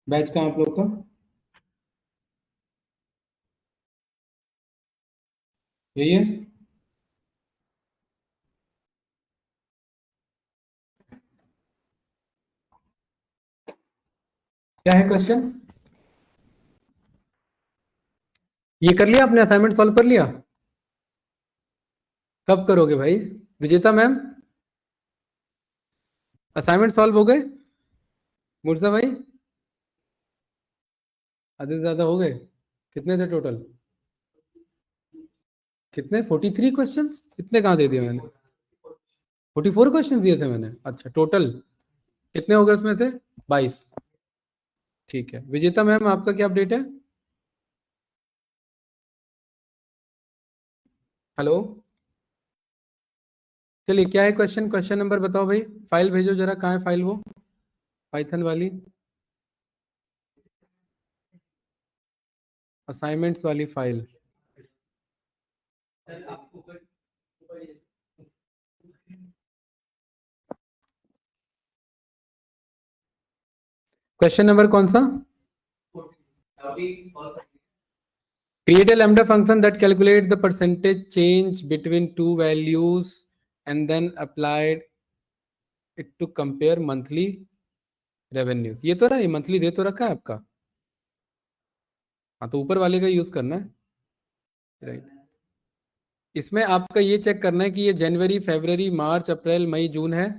Batch कहाँ आप लोग का? यही है। क्या है क्वेश्चन? ये कर लिया आपने? असाइनमेंट सॉल्व कर लिया? कब करोगे भाई? विजेता मैम, असाइनमेंट सॉल्व हो गए? मुर्जा भाई, आधे से ज्यादा हो गए। कितने थे टोटल? कितने? 43 क्वेश्चंस? इतने कहाँ दे दिए मैंने? 44 क्वेश्चंस दिए थे मैंने। अच्छा, टोटल कितने हो गए उसमें से? 22। ठीक है विजेता मैम, आपका क्या अपडेट है? हेलो। चलिए, क्या है क्वेश्चन? क्वेश्चन नंबर बताओ भाई। फाइल भेजो जरा, कहाँ है फाइल वो पाइथन वाली, असाइनमेंट्स वाली फाइल? क्वेश्चन नंबर कौन सा? Create a lambda function that calculate the percentage change between two values and then applied it to compare monthly revenues. ये तो ना, ये मंथली दे तो रखा है आपका। हाँ, तो ऊपर वाले का यूज करना है। राइट। इसमें आपका ये चेक करना है कि ये जनवरी, फरवरी, मार्च, अप्रैल, मई, जून है।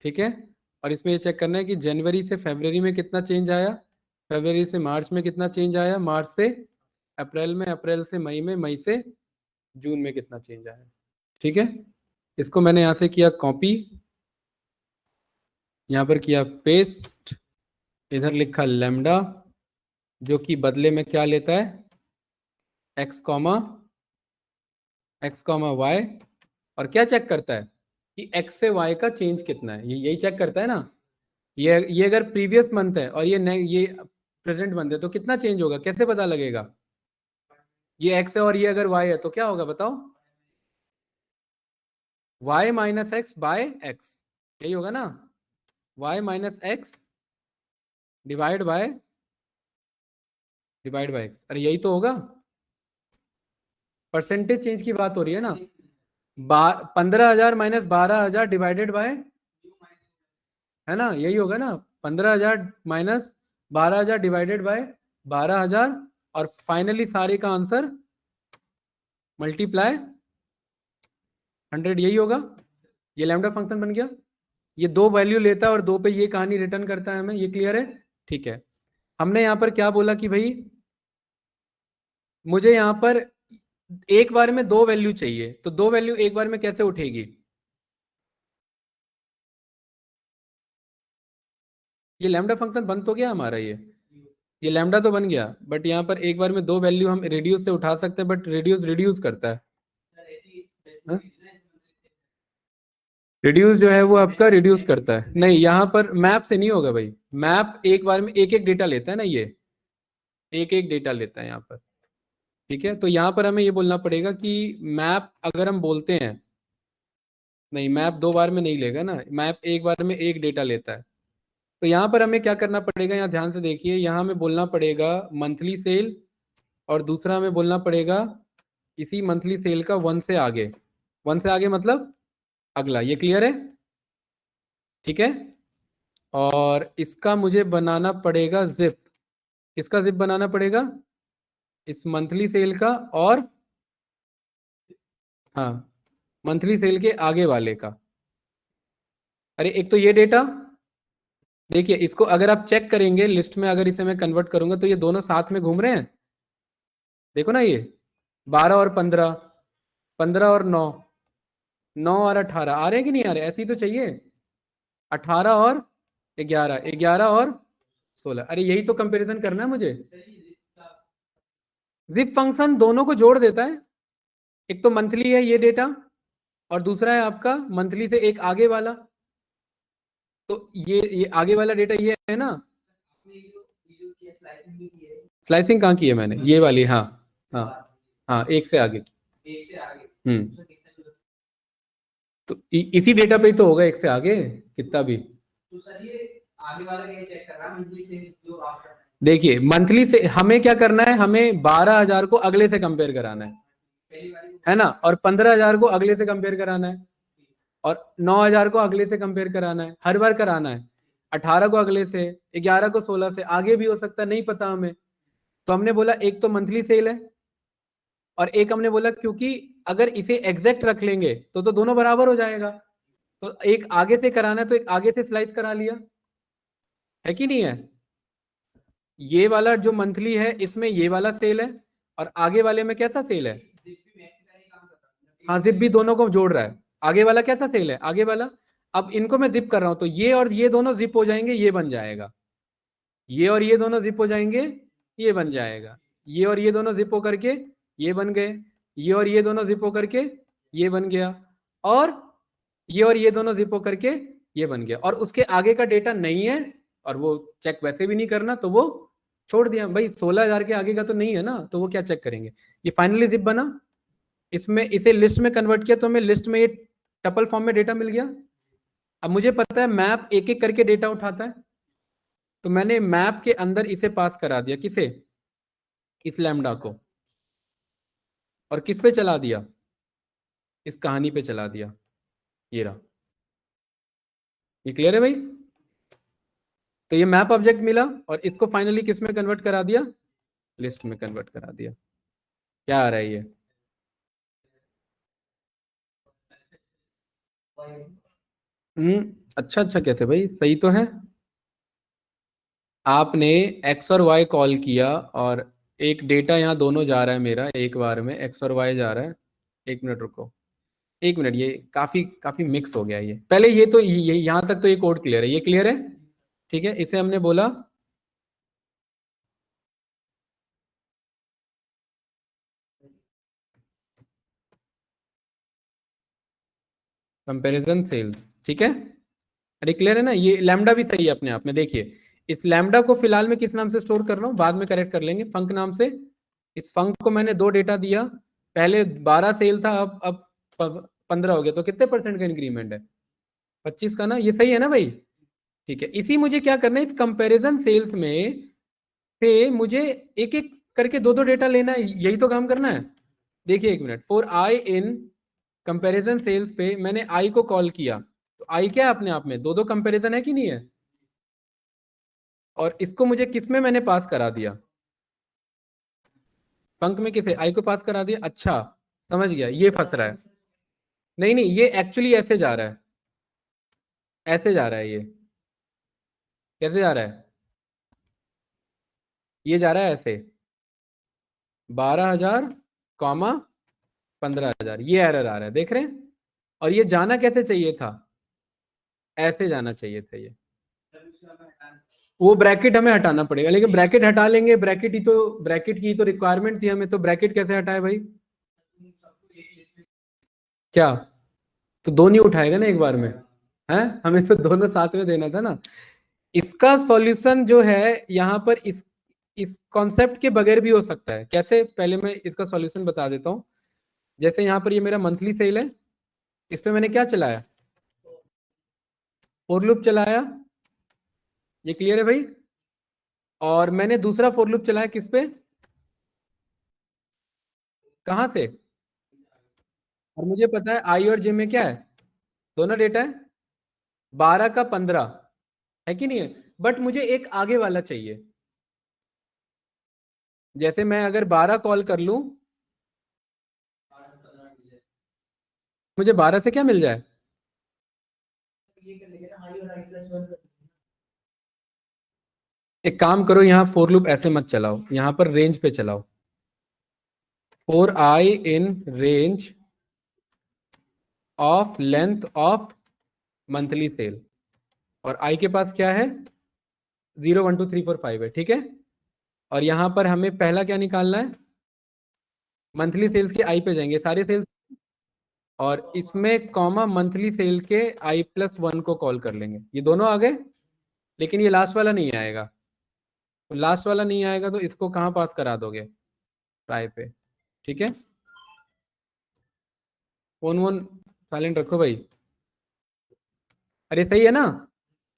ठीक है। और इसमें ये चेक करना है कि जनवरी से फरवरी में कितना चेंज आया, फरवरी से मार्च में कितना चेंज आया, मार्च से अप्रैल में, अप्रैल से मई में, मई से जून में कितना चेंज आया। ठीक है। इसको मैंने यहां से किया कॉपी, यहां पर किया पेस्ट, इधर लिखा लेमडा, जो कि बदले में क्या लेता है? x, y। और क्या चेक करता है कि x से y का चेंज कितना है? ये यही चेक करता है ना। ये अगर प्रीवियस मंथ है और ये प्रेजेंट मंथ है तो कितना चेंज होगा, कैसे पता लगेगा? ये x है और ये अगर y है तो क्या होगा बताओ? y minus x by x, यही होगा ना। y minus x divide by x, अरे यही तो होगा। परसेंटेज चेंज की बात हो रही है ना। 15,000 माइनस 12,000 डिवाइडेड बाय, है ना, यही होगा ना। 15,000 माइनस 12,000 डिवाइडेड बाय 12,000, और फाइनली सारे का आंसर मल्टीप्लाई 100, यही होगा। ये लैम्डा फंक्शन बन गया। ये दो वैल्यू लेता है और दो पे ये कहानी रिटर्न करता है हमें, ये क्लियर है? ठीक है। हमने यहां पर क्या बोला कि भाई मुझे यहां पर एक बार में दो वैल्यू चाहिए, तो दो वैल्यू एक बार में कैसे उठेगी? ये लैम्डा फंक्शन बन तो गया हमारा, ये लैम्डा तो बन गया, बट यहाँ पर एक बार में दो वैल्यू हम रेड्यूस से उठा सकते हैं, बट रेड्यूस रिड्यूस करता है। रिड्यूस जो है वो आपका रिड्यूस करता है, नहीं यहाँ पर मैप से नहीं होगा भाई। मैप एक बार में एक एक डेटा लेता है ना, ये एक एक डेटा लेता है यहाँ पर। ठीक है, तो यहाँ पर हमें ये बोलना पड़ेगा कि मैप अगर हम बोलते हैं, नहीं मैप दो बार में नहीं लेगा ना, मैप एक बार में एक डेटा लेता है। तो यहाँ पर हमें क्या करना पड़ेगा, यहाँ ध्यान से देखिए, यहाँ हमें बोलना पड़ेगा मंथली सेल, और दूसरा हमें बोलना पड़ेगा इसी मंथली सेल का वन से आगे। वन से आगे मतलब अगला, ये क्लियर है? ठीक है। और इसका मुझे बनाना पड़ेगा जिप, इसका जिप बनाना पड़ेगा इस मंथली सेल का, और हाँ, मंथली सेल के आगे वाले का। अरे एक तो ये डेटा, देखिए इसको अगर आप चेक करेंगे लिस्ट में, अगर इसे मैं कन्वर्ट करूंगा तो ये दोनों साथ में घूम रहे हैं। देखो ना, ये 12 और 15, 15 और 9, 9 और 18 आ रहे हैं कि नहीं आ रहे? ऐसे ही तो चाहिए। 18 और 11, 11 और 16, अरे यही तो कंपैरिजन करना है मुझे। जिप फंक्शन दोनों को जोड़ देता है। एक तो मंथली है ये डेटा, और दूसरा है आपका मंथली से एक आगे वाला। तो ये आगे वाला डेटा ये है ना। स्लाइसिंग कहाँ की है मैंने? ये वाली, हाँ। हाँ, हाँ एक से आगे। हम्म। तो इसी डेटा पे ही तो होगा एक से आगे कितना भी। आगे वाला ये चेक कर रहा है मंथली से जो आप देखिए मंथली से हमें क्या करना है, हमें 12,000 को अगले से कंपेयर कराना है ना, और 15,000 को अगले से कंपेयर कराना है, और 9,000 को अगले से कंपेयर कराना है, हर बार कराना है। 18 को अगले से, 11 को 16 से, आगे भी हो सकता है, नहीं पता हमें। तो हमने बोला एक तो मंथली सेल है, और एक हमने बोला क्योंकि अगर इसे एग्जैक्ट रख लेंगे तो दोनों बराबर हो जाएगा, तो एक आगे से कराना है तो एक आगे से स्लाइस करा लिया, है कि नहीं है। ये वाला जो मंथली है इसमें ये वाला सेल है, और आगे वाले में कैसा सेल है, हाँ जिप भी दोनों को जोड़ रहा है। आगे वाला कैसा सेल है, आगे वाला, अब इनको मैं जिप कर रहा हूं तो ये और ये दोनों जिप हो जाएंगे, ये बन जाएगा, ये और ये दोनों जिप हो जाएंगे, ये बन जाएगा, ये और ये दोनों जिप हो करके ये बन गए, ये और ये दोनों जिप हो करके ये बन गया, और ये और ये दोनों जिप हो करके ये बन गया, और उसके आगे का डेटा नहीं है, और वो चेक वैसे भी नहीं करना तो वो छोड़ दिया भाई, 16,000 के आगे का तो नहीं है ना, तो वो क्या चेक करेंगे। ये फाइनली जिप बना, इसमें इसे लिस्ट में कन्वर्ट किया तो हमें लिस्ट में ये टपल फॉर्म में डेटा मिल गया। अब मुझे पता है मैप एक एक करके डेटा उठाता है, तो मैंने मैप के अंदर इसे पास करा दिया, किसे, इस लैम्डा को, और किस पे चला दिया, इस कहानी पे चला दिया, ये रहा। ये क्लियर है भाई। तो ये मैप ऑब्जेक्ट मिला, और इसको फाइनली किस में कन्वर्ट करा दिया, लिस्ट में कन्वर्ट करा दिया। क्या आ रहा है ये, अच्छा अच्छा, कैसे भाई, सही तो है। आपने एक्स और वाई कॉल किया, और एक डेटा यहाँ दोनों जा रहा है मेरा, एक बार में एक्स और वाई जा रहा है। एक मिनट रुको, एक मिनट, ये काफी काफी मिक्स हो गया ये, पहले ये तो ये यहाँ तक तो ये कोड क्लियर है, ये क्लियर है, ठीक है। इसे हमने बोला कंपैरिजन सेल्स, ठीक है। अरे क्लियर है ना, ये लैम्डा भी सही है अपने आप में। देखिए इस लैम्डा को फिलहाल मैं किस नाम से स्टोर कर रहा हूँ, बाद में करेक्ट कर लेंगे, फंक नाम से। इस फंक को मैंने दो डेटा दिया, पहले 12 सेल था, अब 15 हो गया, तो कितने परसेंट का इंक्रीमेंट है, 25 का ना, ये सही है ना भाई। ठीक है, इसी मुझे क्या करना है, इस कंपैरिजन सेल्स में से मुझे एक एक करके दो दो डेटा लेना है, यही तो काम करना है। देखिए एक minute, for I in comparison sales पे मैंने आई को कॉल किया, तो आई क्या है अपने आप में, दो दो कंपैरिजन है कि नहीं है, और इसको मुझे किस में मैंने पास करा दिया, पंक में, किसे, आई को पास करा दिया। अच्छा समझ गया, ये फंस रहा है। नहीं नहीं, ये एक्चुअली ऐसे जा रहा है, ऐसे जा रहा है ये, कैसे जा रहा है, ये जा रहा है ऐसे, 12,000 कॉमा 15,000, ये एरर आ रहा है, देख रहे हैं। और ये जाना कैसे चाहिए था, ऐसे जाना चाहिए था ये, वो ब्रैकेट हमें हटाना पड़ेगा, लेकिन ब्रैकेट हटा लेंगे, ब्रैकेट ही तो, ब्रैकेट की तो रिक्वायरमेंट थी हमें, तो ब्रैकेट कैसे हटाए भाई, क्या, तो दो नहीं उठाएगा ना एक बार में, है, हमें तो दोनों साथ में देना था ना। इसका सॉल्यूशन जो है यहाँ पर, इस कॉन्सेप्ट के बगैर भी हो सकता है, कैसे, पहले मैं इसका सॉल्यूशन बता देता हूँ। जैसे यहाँ पर ये मेरा मंथली सेल है, इस पे मैंने क्या चलाया, फॉर लूप चलाया, ये क्लियर है भाई। और मैंने दूसरा फॉर लूप चलाया किस पे, कहां से, और मुझे पता है आई और जे में क्या है, दोनों डेटा है, 12 का 15, है कि नहीं है, बट मुझे एक आगे वाला चाहिए। जैसे मैं अगर 12 कॉल कर लूं, मुझे 12 से क्या मिल जाए, एक काम करो, यहाँ फोर लूप ऐसे मत चलाओ, यहाँ पर रेंज पे चलाओ, फोर आई इन range of length of monthly cell, और आई के पास क्या है, 0 1 2 3 4 5 है, ठीक है। और यहाँ पर हमें पहला क्या निकालना है, मंथली सेल्स के आई पे जाएंगे सारे सेल्स, और इसमें कॉमा मंथली सेल के i+1 को कॉल कर लेंगे, ये दोनों आ गए, लेकिन ये लास्ट वाला नहीं आएगा, तो लास्ट वाला नहीं आएगा तो इसको कहाँ पास करा दोगे, ट्राई पे, ठीक है। फोन वोन साइलेंट रखो भाई, अरे सही है ना।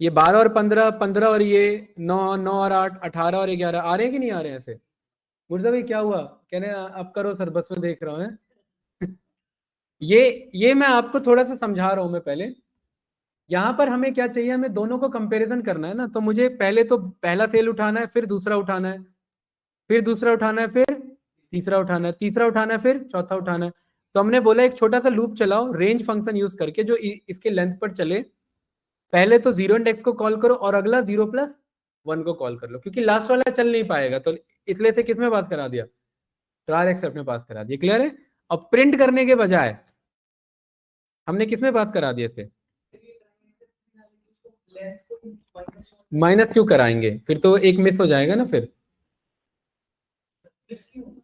ये 12 और 15, 15 और ये 9, 9 और 8, 18 और 11 आ रहे हैं कि नहीं आ रहे हैं ऐसे? मुर्जा भाई क्या हुआ? कह रहे हैं अब करो सर, बस में देख रहा हूँ ये मैं आपको थोड़ा सा समझा रहा हूं मैं पहले। यहां पर हमें क्या चाहिए, हमें दोनों को कंपैरिजन करना है ना, तो मुझे पहले तो पहला सेल उठाना है, फिर दूसरा उठाना है, फिर दूसरा उठाना है, फिर तीसरा उठाना है, तीसरा उठाना है, फिर चौथा उठाना है। तो हमने बोला एक छोटा सा लूप चलाओ रेंज फंक्शन यूज करके जो इसके लेंथ पर चले। पहले तो जीरो इंडेक्स को कॉल करो और अगला 0+1 को कॉल कर लो, क्योंकि लास्ट वाला चल नहीं पाएगा, तो इसलिए से किस में पास करा दिया, ट्रायल एक्सेप्ट में पास करा दिया। क्लियर है? अब प्रिंट करने के बजाय हमने किस में पास करा दिया इसे, माइनस क्यों कराएंगे, फिर तो एक मिस हो जाएगा ना। फिर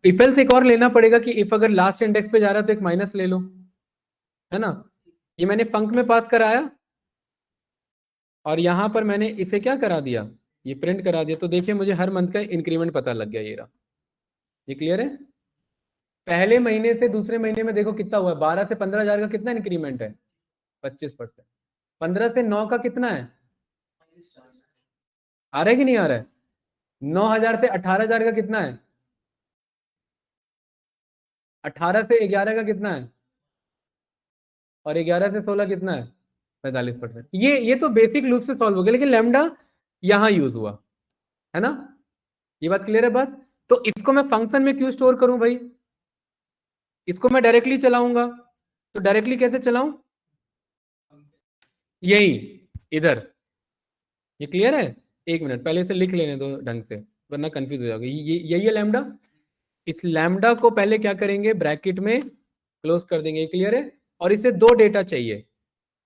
इफ एल्स एक और लेना पड़ेगा कि इफ अगर लास्ट इंडेक्स पे जा रहा है तो एक माइनस ले लो, है ना। ये मैंने फंक में पास कराया और यहां पर मैंने इसे क्या करा दिया, ये प्रिंट करा दिया। तो देखिए मुझे हर मंथ का इंक्रीमेंट पता लग गया, ये रहा। ये क्लियर है? पहले महीने से दूसरे महीने में देखो कितना हुआ है, 12 से 15,000 का कितना इंक्रीमेंट है, 25%। 15 से 9 का कितना है, आ रहा है कि नहीं आ रहा है? 9,000 से 18,000 का कितना है, 18 से 11 का कितना है, और 11 से 16 कितना है, 45%। ये तो बेसिक लूप से सॉल्व हो गया, लेकिन लैम्डा यहां यूज हुआ, है ना। ये बात क्लियर है बस। तो इसको मैं फंक्शन में क्यों स्टोर करूं भाई, इसको मैं डायरेक्टली चलाऊंगा। तो डायरेक्टली कैसे चलाऊं, यही इधर। ये क्लियर है? एक मिनट पहले इसे लिख लेने दो ढंग से, वरना कंफ्यूज हो जाओगे। ये यही है लैम्डा। इस लैम्डा को पहले क्या करेंगे, ब्रैकेट में क्लोज कर देंगे। क्लियर है? और इसे दो डेटा चाहिए,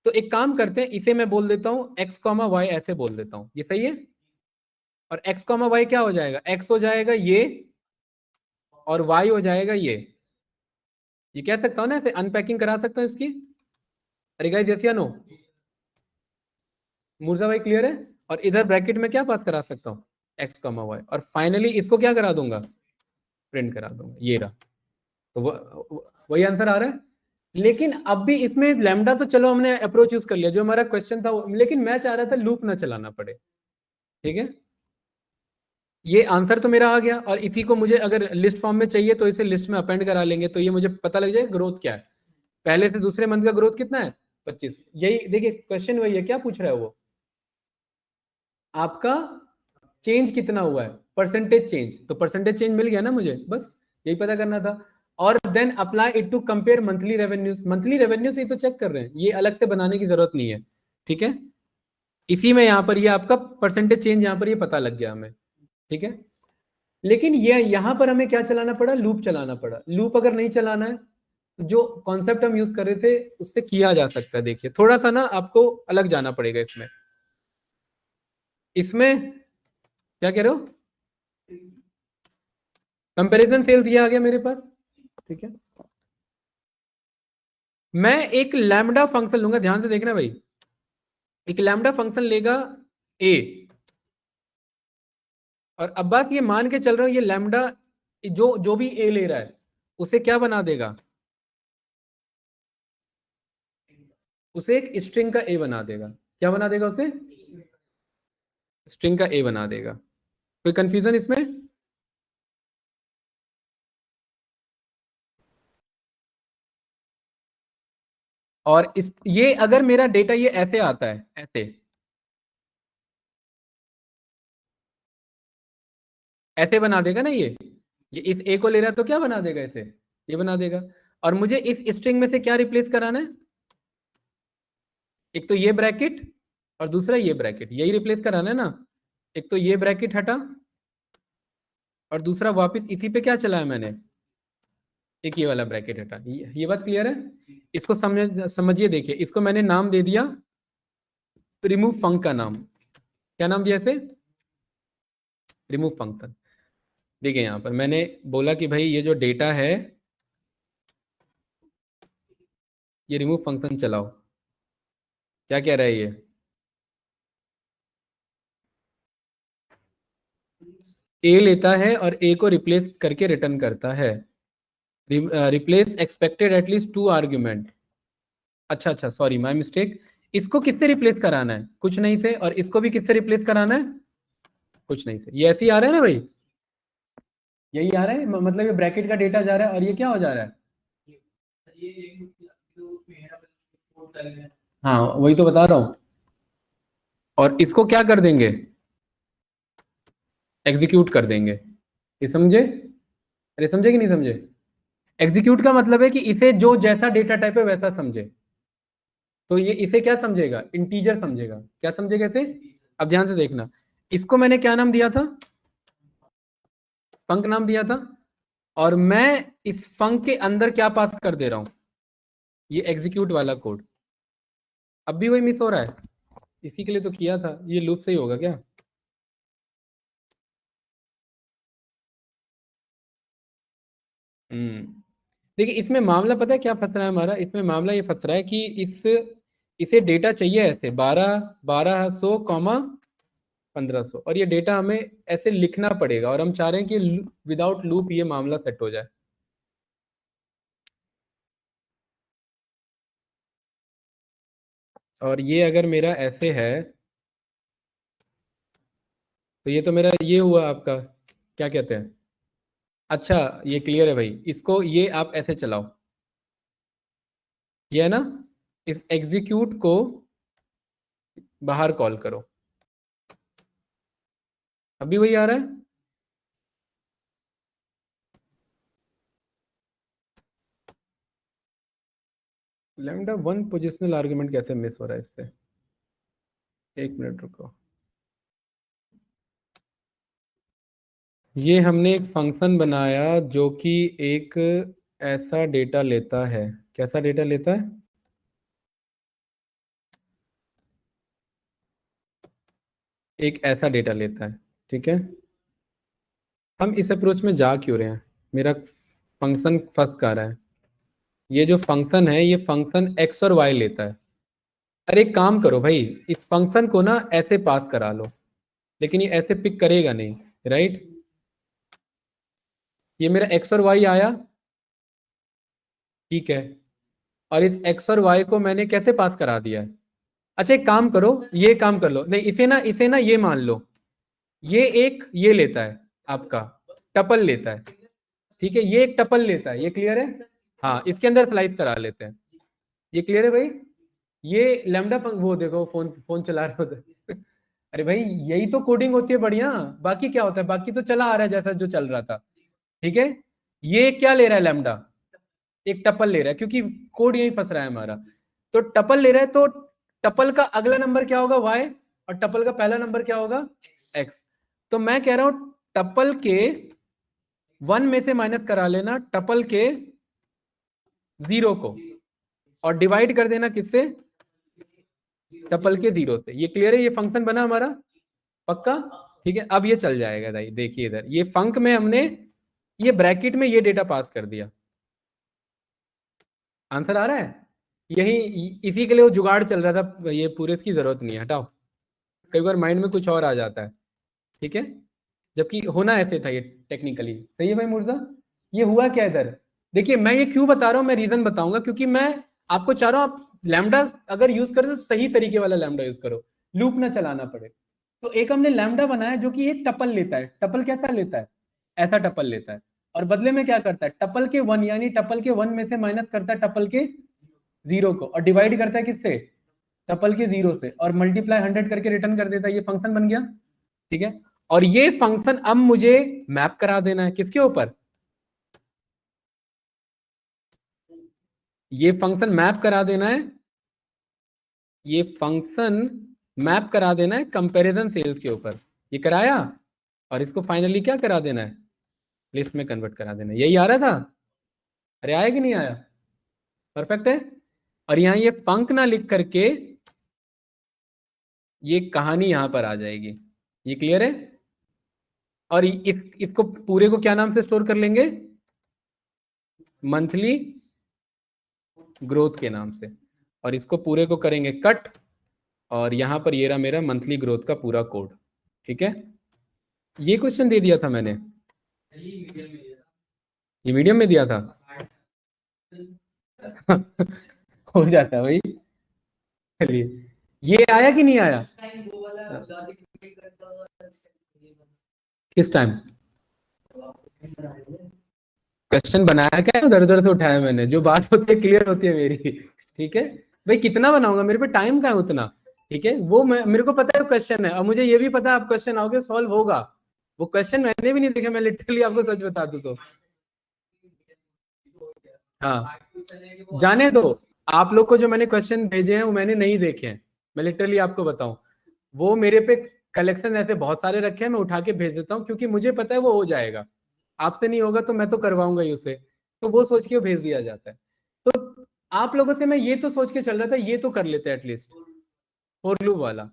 तो एक काम करते हैं, इसे मैं बोल देता हूं x, y, ऐसे बोल देता हूं। ये सही है? और x, y क्या हो जाएगा, x हो जाएगा ये, और y हो जाएगा ये कह सकता हूं ना, ऐसे अनपैकिंग करा सकता हूं इसकी। अरे गाइस यस या नो, मूर्जा भाई क्लियर है? और इधर ब्रैकेट में क्या पास करा सकता हूँ, x, y, और फाइनली इसको क्या करा दूंगा, प्रिंट करा दूंगा। ये रहा। तो वही आंसर आ रहा है। लेकिन अब भी इसमें लैम्डा तो चलो हमने अप्रोच यूज कर लिया, जो हमारा क्वेश्चन था लेकिन मैं चाह रहा था लूप ना चलाना पड़े। ठीक है, ये आंसर तो मेरा आ गया, और इसी को मुझे अगर लिस्ट फॉर्म में चाहिए तो इसे लिस्ट में अपेंड करा लेंगे, तो ये मुझे पता लग जाएगा ग्रोथ क्या है। पहले से दूसरे मंथ का ग्रोथ कितना है, 25। यही देखिए क्वेश्चन वही है, क्या पूछ रहा है वो, आपका चेंज कितना हुआ है, परसेंटेज चेंज। तो परसेंटेज चेंज मिल गया ना मुझे, बस यही पता करना था। और then apply it to compare monthly revenues. Monthly revenues ये तो चेक कर रहे हैं, ये अलग से बनाने की जरूरत नहीं है। ठीक है, इसी में यहाँ पर ये आपका परसेंटेज चेंज यहाँ पर ये पता लग गया हमें। ठीक है, लेकिन ये यहाँ पर हमें क्या चलाना पड़ा, लूप चलाना पड़ा। लूप अगर नहीं चलाना है, जो कॉन्सेप्ट हम यूज कर रहे थे उससे किया जा सकता है। देखिए थोड़ा सा ना आपको अलग जाना पड़ेगा इसमें। इसमें क्या कह रहे हो, कंपैरिजन सेल्स ये आ गया मेरे पास। ठीक है, मैं एक लैम्डा फंक्शन लूंगा, ध्यान से देखना भाई। एक लैम्डा फंक्शन लेगा ए, और अब बस ये मान के चल रहा हूं ये लैम्डा जो जो भी ए ले रहा है उसे क्या बना देगा, उसे एक स्ट्रिंग का ए बना देगा। क्या बना देगा उसे, स्ट्रिंग का ए बना देगा। कोई कंफ्यूजन इसमें? और इस ये अगर मेरा डेटा ये ऐसे आता है, ऐसे ऐसे बना देगा ना ये इस ए को ले रहा है तो क्या बना देगा इसे, ये बना देगा। और मुझे इस स्ट्रिंग में से क्या रिप्लेस कराना है, एक तो ये ब्रैकेट और दूसरा ये ब्रैकेट, यही रिप्लेस कराना है ना। एक तो ये ब्रैकेट हटा और दूसरा वापस इसी पे क्या चला है मैंने, एक ये वाला ब्रैकेट हटा। ये बात क्लियर है? इसको समझिए। देखिए इसको मैंने नाम दे दिया रिमूव फंक का नाम। क्या नाम दिया इसे, रिमूव फंक्शन। देखिए यहां पर मैंने बोला कि भाई ये जो डेटा है ये रिमूव फंक्शन चलाओ। क्या कह रहा है ये, ए लेता है और ए को रिप्लेस करके रिटर्न करता है। Replace expected at least 2 argument. अच्छा अच्छा, सॉरी माय मिस्टेक। इसको किससे रिप्लेस कराना है? कुछ नहीं से। और इसको भी किससे रिप्लेस कराना है? कुछ नहीं से। ये ऐसे ही आ रहा है ना भाई, यही आ रहा है, मतलब ये ब्रैकेट का डेटा जा रहा है और ये क्या हो जा रहा है? हाँ वही तो बता रहा हूं। और इसको क्या कर देंगे? एग्जीक्यूट कर देंगे। ये समझे? अरे समझे कि नहीं समझे? एग्जीक्यूट का मतलब है कि इसे जो जैसा डेटा टाइप है वैसा समझे। तो ये इसे क्या समझेगा? इंटीजर समझेगा। क्या समझेगा इसे? अब ध्यान से देखना, इसको मैंने क्या नाम दिया था? फंक नाम दिया था। और मैं इस फंक के अंदर क्या पास कर दे रहा हूं? ये एग्जीक्यूट वाला कोड। अब भी वही मिस हो रहा है, इसी के लिए तो किया था। ये लूप से ही होगा क्या? देखिए इसमें मामला पता है क्या फंस रहा है हमारा? इसमें मामला ये फंस रहा है कि इसे डेटा चाहिए ऐसे 1200 और ये डेटा हमें ऐसे लिखना पड़ेगा, और हम चाह रहे हैं कि विदाउट लूप ये मामला सेट हो जाए। और ये अगर मेरा ऐसे है तो ये तो मेरा ये हुआ आपका, क्या कहते हैं? अच्छा ये क्लियर है भाई, इसको ये आप ऐसे चलाओ, ये है ना, इस एग्जीक्यूट को बाहर कॉल करो। अभी वही आ रहा है। लैम्डा वन पोजिशनल आर्गुमेंट कैसे मिस हो रहा है इससे? एक मिनट रुको। ये हमने एक फंक्शन बनाया जो कि एक ऐसा डेटा लेता है। कैसा डेटा लेता है? एक ऐसा डेटा लेता है। ठीक है, हम इस अप्रोच में जा क्यों रहे हैं? मेरा फंक्शन फंस का रहा है। ये जो फंक्शन है ये फंक्शन एक्स और वाई लेता है। अरे एक काम करो भाई, इस फंक्शन को ना ऐसे पास करा लो, लेकिन ये ऐसे पिक करेगा नहीं, राइट? ये मेरा एक्स और वाई आया, ठीक है, और इस एक्स और वाई को मैंने कैसे पास करा दिया है? अच्छा एक काम करो, ये काम कर लो, नहीं इसे ना ये मान लो, ये लेता है आपका, टपल लेता है। ठीक है, ये एक टपल लेता है, ये क्लियर है? हाँ इसके अंदर स्लाइस करा लेते हैं। ये क्लियर है भाई? ये लैम्डा वो देखो, फोन फोन चला रहे होते। अरे भाई यही तो कोडिंग होती है बढ़िया। बाकी क्या होता है? बाकी तो चला आ रहा है जैसा जो चल रहा था। ठीक है, ये क्या ले रहा है लैम्डा? एक टपल ले रहा है, क्योंकि कोड यही फंस रहा है हमारा। तो टपल ले रहा है, तो टपल का अगला नंबर क्या होगा? वाई, और टपल का पहला नंबर क्या होगा? एक्स। तो मैं कह रहा हूं टपल के वन में से माइनस करा लेना टपल के जीरो को, और डिवाइड कर देना किससे? टपल के जीरो से। ये क्लियर है? ये फंक्शन बना हमारा पक्का? ठीक है, अब ये चल जाएगा भाई। देखिए इधर ये फंक में हमने ये ब्रैकेट में ये डेटा पास कर दिया। आंसर आ रहा है? यही इसी के लिए वो जुगाड़ चल रहा था, ये पूरे इसकी जरूरत नहीं है, हटाओ। कई बार माइंड में कुछ और आ जाता है। ठीक है, जबकि होना ऐसे था ये टेक्निकली। सही है भाई मुर्जा? ये हुआ क्या इधर? देखिए मैं ये क्यों बता रहा हूँ, मैं रीजन बताऊंगा, क्योंकि मैं आपको चाह रहा हूँ आप लैम्डा अगर यूज करें तो सही तरीके वाला लैम्डा यूज करो, लूप ना चलाना पड़े। तो एक हमने लैम्डा बनाया जो कि ये टपल लेता है। टपल कैसा लेता है? ऐसा टपल लेता है, और बदले में क्या करता है? टपल के वन, यानी टपल के वन में से माइनस करता है टपल के जीरो को, और डिवाइड करता है किससे? टपल के जीरो से, और मल्टीप्लाई 100 करके रिटर्न कर देता है। ये फंक्शन बन गया। ठीक है, और ये फंक्शन अब मुझे मैप करा देना है किसके ऊपर? ये फंक्शन मैप करा देना है, ये फंक्शन मैप करा देना है कंपैरिजन सेल्स के ऊपर। ये कराया, और इसको फाइनली क्या करा देना है? लिस्ट में कन्वर्ट करा देना है। यही आ रहा था? अरे आया कि नहीं आया? परफेक्ट है। और यहां ये फंक ना लिख करके ये कहानी यहां पर आ जाएगी। ये क्लियर है? और इसको पूरे को क्या नाम से स्टोर कर लेंगे? मंथली ग्रोथ के नाम से। और इसको पूरे को करेंगे कट, और यहां पर ये रहा मेरा मंथली ग्रोथ का पूरा कोड। ठीक है, ये क्वेश्चन दे दिया था मैंने, ये मीडियम में दिया था। हो जाता है भाई। चलिए, ये आया कि नहीं आया? किस टाइम क्वेश्चन बनाया क्या है, उधर उधर से उठाया मैंने, जो बात होती है क्लियर होती है मेरी। ठीक है भाई, कितना बनाऊंगा, मेरे पे टाइम का है उतना। ठीक है, वो मेरे को पता है क्वेश्चन है, और मुझे ये भी पता है आप क्वेश्चन आओगे सॉल्व होगा। वो क्वेश्चन मैंने भी नहीं देखे, मैं लिटरली आपको सच बता दूं तो। हाँ, जाने दो। आप लोग को जो मैंने क्वेश्चन भेजे हैं वो मैंने नहीं देखे हैं, मैं लिटरली आपको बताऊं। वो मेरे पे कलेक्शन ऐसे बहुत सारे रखे हैं, मैं उठा के भेज देता हूँ, क्योंकि मुझे पता है वो हो जाएगा। आपसे नहीं होगा तो मैं तो करवाऊंगा ही उसे, तो वो सोच के भेज दिया जाता है। तो आप लोगों से मैं ये तो सोच के चल रहा था, ये तो कर लेते हैं एटलीस्ट, फॉर लूप वाला।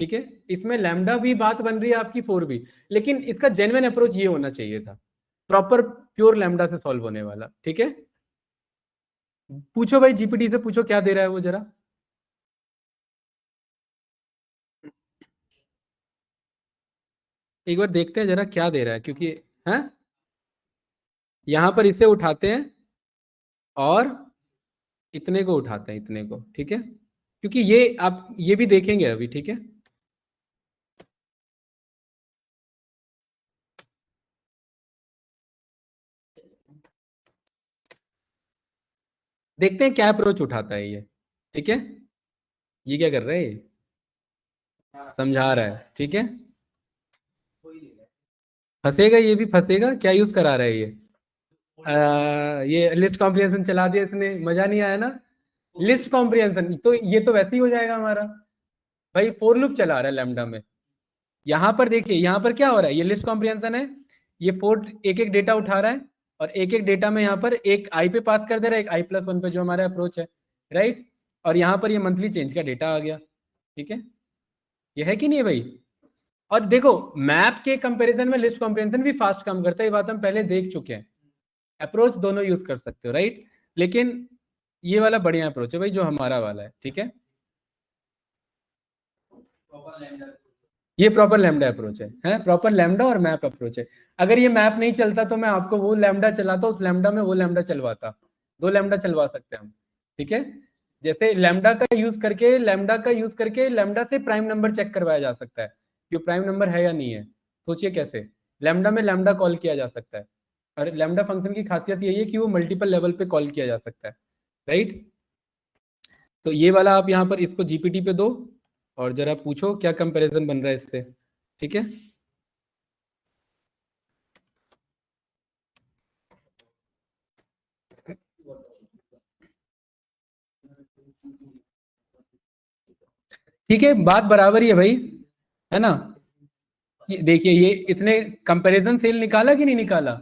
ठीक है, इसमें लैम्डा भी बात बन रही है आपकी, फोर भी। लेकिन इसका जेन्युइन अप्रोच ये होना चाहिए था, प्रॉपर प्योर लैम्डा से सॉल्व होने वाला। ठीक है, पूछो भाई, जीपीटी से पूछो क्या दे रहा है वो जरा। एक बार देखते हैं जरा क्या दे रहा है, क्योंकि है यहां पर इसे उठाते हैं और इतने को उठाते हैं, इतने को। ठीक है, क्योंकि ये आप ये भी देखेंगे अभी। ठीक है, देखते हैं क्या अप्रोच उठाता है ये। ठीक है, ये क्या कर रहा है, ये समझा रहा है। ठीक है, फंसेगा, ये भी फंसेगा। क्या यूज करा रहा है ये? ये लिस्ट कॉम्प्रिहेंशन चला दिया इसने, मजा नहीं आया ना। लिस्ट कॉम्प्रिहेंशन तो ये तो वैसे ही हो जाएगा हमारा। भाई फोर लूप चला रहा है लैम्डा में। यहाँ पर देखिए, यहाँ पर क्या हो रहा है, ये लिस्ट कॉम्प्रिहेंशन है। ये फोर एक एक डेटा उठा रहा है, और एक एक डेटा में यहाँ पर एक आई पे पास कर दे रहा है, एक आई प्लस वन पे जो हमारा अप्रोच है। राइट, और यहाँ पर ये मंथली चेंज का डेटा आ गया। ठीक है, ये है कि नहीं है भाई? और देखो, मैप के कंपैरिजन में लिस्ट कॉम्प्रिहेंशन भी फास्ट काम करता है, ये बात हम पहले देख चुके हैं। अप्रोच दोनों यूज कर सकते हो, राइट। लेकिन ये वाला बढ़िया अप्रोच है भाई, जो हमारा वाला है। ठीक है, ये प्रॉपर लैम्डा अप्रोच है प्रॉपर लैम्डा और मैप अप्रोच है। अगर ये मैप नहीं चलता तो मैं आपको वो लैम्डा चलाता, उस लैम्डा में वो लैम्डा चलवाता। दो लैम्डा चलवा सकते हैं हम। ठीक है, जैसे लैम्डा का यूज करके लैम्डा से प्राइम नंबर चेक करवाया जा सकता है कि प्राइम नंबर है या नहीं है। सोचिए कैसे लैम्डा में लैम्डा कॉल किया जा सकता है। और लैम्डा फंक्शन की खासियत यही है कि वो मल्टीपल लेवल पे कॉल किया जा सकता है। राइट, तो ये वाला आप यहाँ पर इसको जीपीटी पे दो, और जरा पूछो क्या कंपैरिजन बन रहा है इससे। ठीक है, ठीक है, बात बराबर ही है भाई, है ना। ये देखिए, ये इसने कंपैरिजन सेल निकाला कि नहीं निकाला?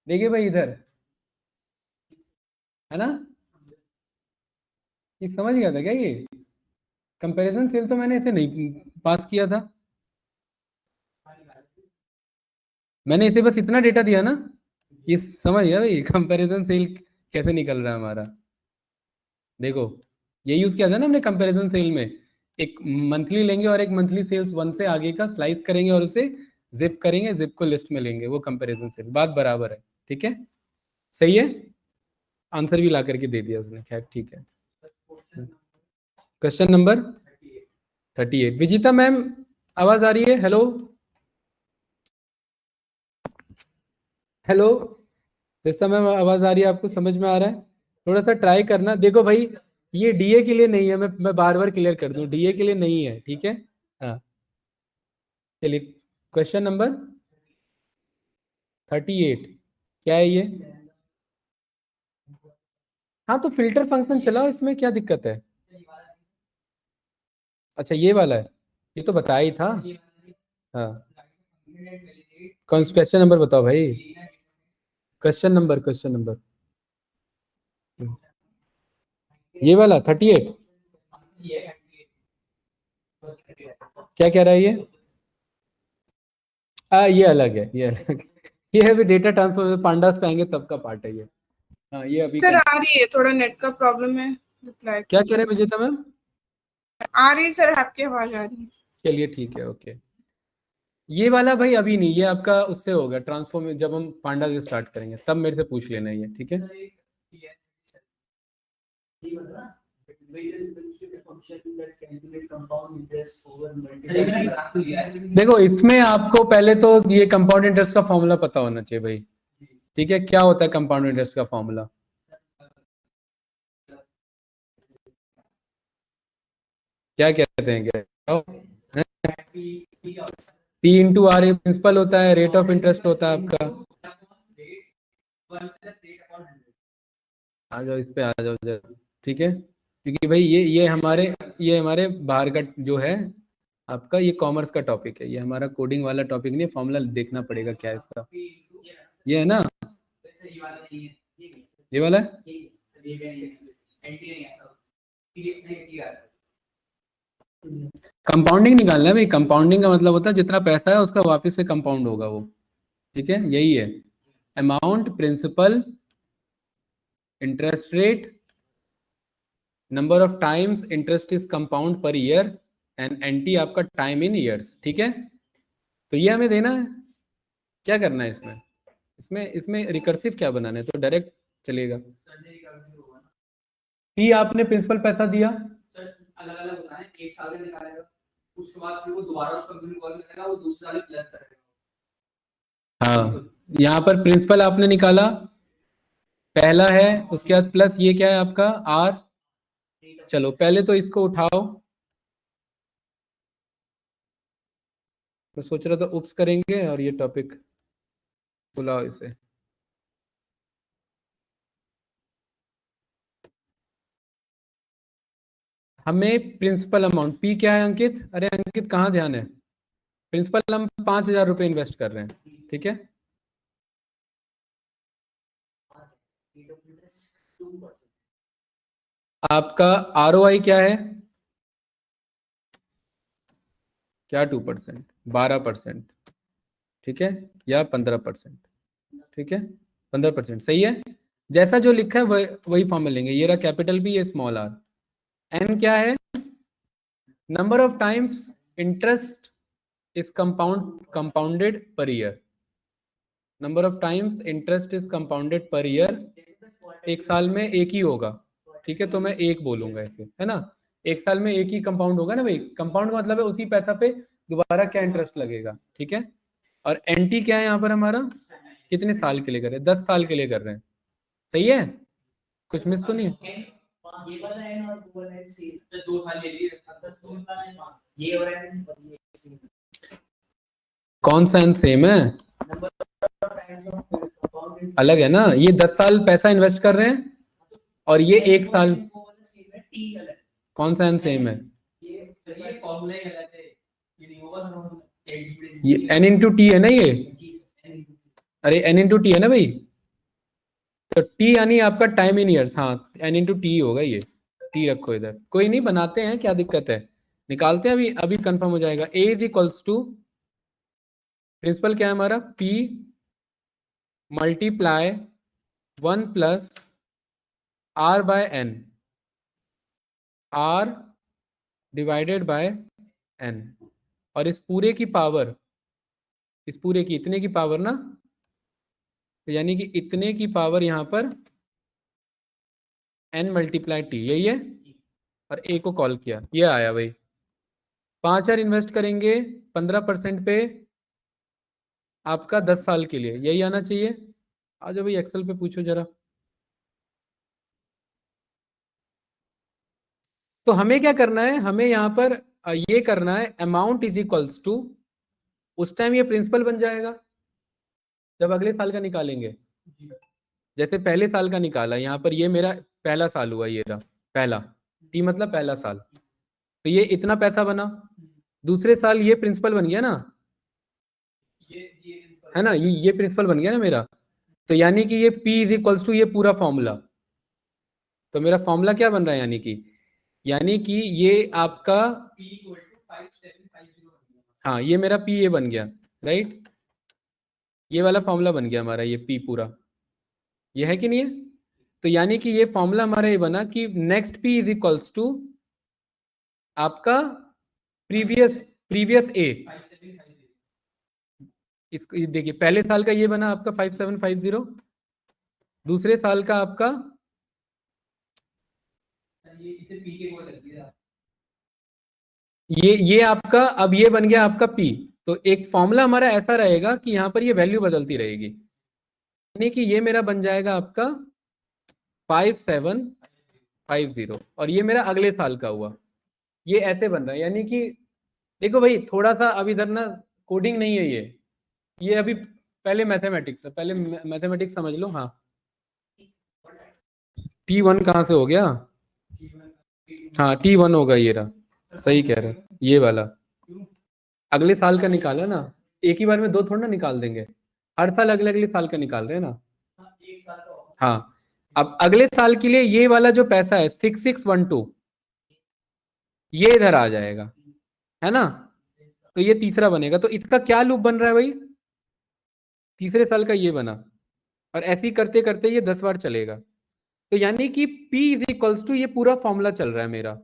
देखिए भाई इधर, है ना। ये समझ गया था क्या ये? कंपैरिजन सेल तो मैंने इसे नहीं पास किया था, मैंने इसे बस इतना डेटा दिया ना। ये समझ गया भाई कंपैरिजन सेल कैसे निकल रहा है हमारा। देखो, ये यूज किया था ना हमने कंपैरिजन सेल में। एक मंथली लेंगे और एक मंथली सेल्स वन से आगे का स्लाइस करेंगे, और उसे जिप करेंगे, जिप को लिस्ट में लेंगे, वो कंपैरिजन सेल। बात बराबर है। ठीक है, सही है। आंसर भी ला करके दे दिया उसने, खैर ठीक है। क्वेश्चन नंबर 38, विजिता मैम आवाज आ रही है? हेलो, हेलो, विजिता मैम आवाज आ रही है आपको? समझ में आ रहा है? थोड़ा सा ट्राई करना। देखो भाई, ये डीए के लिए नहीं है, मैं बार बार क्लियर कर दूं, डीए के लिए नहीं है। ठीक है, हाँ, चलिए। क्वेश्चन नंबर 38 क्या है ये? हाँ, तो फिल्टर फंक्शन चलाओ, इसमें क्या दिक्कत है? अच्छा, ये वाला है, ये तो बताया ही था। हाँ, कौन क्वेश्चन नंबर बताओ भाई, क्वेश्चन नंबर ये वाला 38। क्या कह रहा है ये? ये अलग है, ये अलग है। ये अभी डेटा ट्रांसफर पांडास पे आएंगे तब का पार्ट है ये। हाँ, ये अभी सर आ रही है, थोड़ा नेट का प्रॉब्लम है। रिप्लाई क्या कह रहे हैं विजेता मैम? आ रही है सर, आपकी आवाज आ रही है। चलिए ठीक है, ओके। ये वाला भाई अभी नहीं, ये आपका उससे होगा ट्रांसफॉर्म, जब हम पांडा स्टार्ट करेंगे तब मेरे से पूछ लेना ये। ठीक है, देखो इसमें आपको पहले तो ये कंपाउंड इंटरेस्ट का फॉर्मूला पता होना चाहिए भाई, ठीक है। क्या होता है कंपाउंड इंटरेस्ट का फॉर्मूला? क्या कहते हैं, क्या पी इंटू आर प्रिंसिपल होता है, रेट ऑफ इंटरेस्ट होता है आपका। आ जाओ इस पे आ जाओ जरा, ठीक है। क्योंकि भाई ये हमारे बाहर का जो है आपका, ये कॉमर्स का टॉपिक है, ये हमारा कोडिंग वाला टॉपिक नहीं है। फॉर्मूला देखना पड़ेगा क्या है इसका, ये है ना, ये वाला कंपाउंडिंग निकालना है भाई। कंपाउंडिंग का मतलब होता है जितना पैसा है उसका वापस से कंपाउंड होगा वो, ठीक है, यही है। Amount, principal, interest rate, number of times interest is compound per year, and n t आपका टाइम इन ईयर्स, ठीक है। तो ये हमें देना है। क्या करना है इसमें, इसमें रिकर्सिव क्या बनाना है, तो डायरेक्ट चलेगा। पी आपने प्रिंसिपल पैसा दिया, अलग अलग बताना है, एक साल का निकालेगा, उसके बाद फिर वो दोबारा उसका बिल कॉल करेगा, वो दूसरे साल प्लस करेगा। हाँ, यहाँ पर प्रिंसिपल आपने निकाला पहला है, उसके बाद प्लस ये क्या है आपका आर। चलो पहले तो इसको उठाओ, मैं सोच रहा था उप्स करेंगे और ये टॉपिक बुलाओ इसे। हमें प्रिंसिपल अमाउंट पी क्या है अंकित? अरे अंकित कहाँ ध्यान है? प्रिंसिपल हम 5,000 रुपये इन्वेस्ट कर रहे हैं, ठीक है। आपका आरओआई क्या है? क्या 2%? 12%, ठीक है, या 15%, ठीक है, 15% सही है। जैसा जो लिखा है वही फॉर्म में लेंगे। ये रहा कैपिटल बी, ये स्मॉल आर। एन क्या है? Number of times interest is compounded per year. Number of times interest is compounded per year. एक साल में एक ही होगा, ठीक है, तो मैं एक बोलूंगा ऐसे, है ना। एक साल में एक ही कंपाउंड होगा ना भाई। कंपाउंड मतलब है उसी पैसा पे दोबारा क्या इंटरेस्ट लगेगा, ठीक है। और एनटी क्या है यहाँ पर हमारा? कितने साल के लिए कर रहे हैं? 10 साल के लिए कर रहे हैं, सही है। कुछ मिस तो नहीं है? कौन सा एन सेम है? अलग है ना, ये 10 साल पैसा इन्वेस्ट कर रहे हैं और ये एक साल। कौन सा एन सेम है? ये एन इंटू टी है ना ये। अरे एन इंटू टी है ना भाई, तो टी यानी आपका टाइम इन ईयर्स। हाँ, एन इंटू टी होगा ये। टी रखो इधर, कोई नहीं, बनाते हैं, क्या दिक्कत है, निकालते हैं अभी, अभी कंफर्म हो जाएगा। A is equals to principal क्या है हमारा, P multiply 1 plus r by n, r divided by n, और इस पूरे की पावर, इस पूरे की इतने की पावर ना, तो यानी कि इतने की पावर यहाँ पर एन मल्टीप्लाई टी, यही है। और ए को कॉल किया, ये आया भाई। 5,000 इन्वेस्ट करेंगे 15% पे आपका 10 साल के लिए, यही आना चाहिए। आ जाओ भाई एक्सेल पे पूछो जरा। तो हमें क्या करना है, हमें यहाँ पर ये करना है, अमाउंट इज इक्वल्स टू, उस टाइम ये प्रिंसिपल बन जाएगा जब अगले साल का निकालेंगे। जैसे पहले साल का निकाला, यहाँ पर ये मेरा पहला साल हुआ, ये रहा पहला, टी मतलब पहला साल, तो ये इतना पैसा बना। दूसरे साल ये प्रिंसिपल बन गया ना, है ना, ये प्रिंसिपल बन गया ना मेरा। तो यानी कि ये P इज इक्वल्स टू ये पूरा फॉर्मूला। तो मेरा फॉर्मूला क्या बन रहा है, यानी कि ये आपका, हाँ ये मेरा P ये बन गया, राइट। ये वाला फॉर्मूला बन गया हमारा, ये P पूरा, ये है कि नहीं है। तो यानी कि ये फॉर्मूला हमारा ये बना कि next P is equals to आपका प्रीवियस प्रीवियस ए। इसको देखिए, पहले साल का ये बना आपका 5750, दूसरे साल का आपका ये आपका अब ये बन गया आपका P। तो एक फॉर्मूला हमारा ऐसा रहेगा कि यहाँ पर ये वैल्यू बदलती रहेगी, यानी कि ये मेरा बन जाएगा आपका 5750 और ये मेरा अगले साल का हुआ। ये ऐसे बन रहा है, यानी कि देखो भाई थोड़ा सा अब इधर ना कोडिंग नहीं है ये अभी पहले मैथमेटिक्स है, पहले मैथमेटिक्स समझ लो। हाँ T1 कहाँ से हो गया? हाँ T1 होगा ये रहा, सही कह रहे हो, ये वाला अगले साल का निकाला ना, एक ही बार में दो थोड़ा ना निकाल देंगे, हर साल अगले अगले साल का निकाल रहे हैं ना। हाँ अब अगले साल के लिए ये वाला जो पैसा है 6612 ये इधर आ जाएगा, है ना? तो ये तीसरा बनेगा। तो इसका क्या लूप बन रहा है भाई? तीसरे साल का ये बना, और ऐसे ही करते करते ये 10 बार चलेगा। तो यानी कि P इज इक्वल्स टू, ये पूरा फॉर्मूला चल रहा है मेरा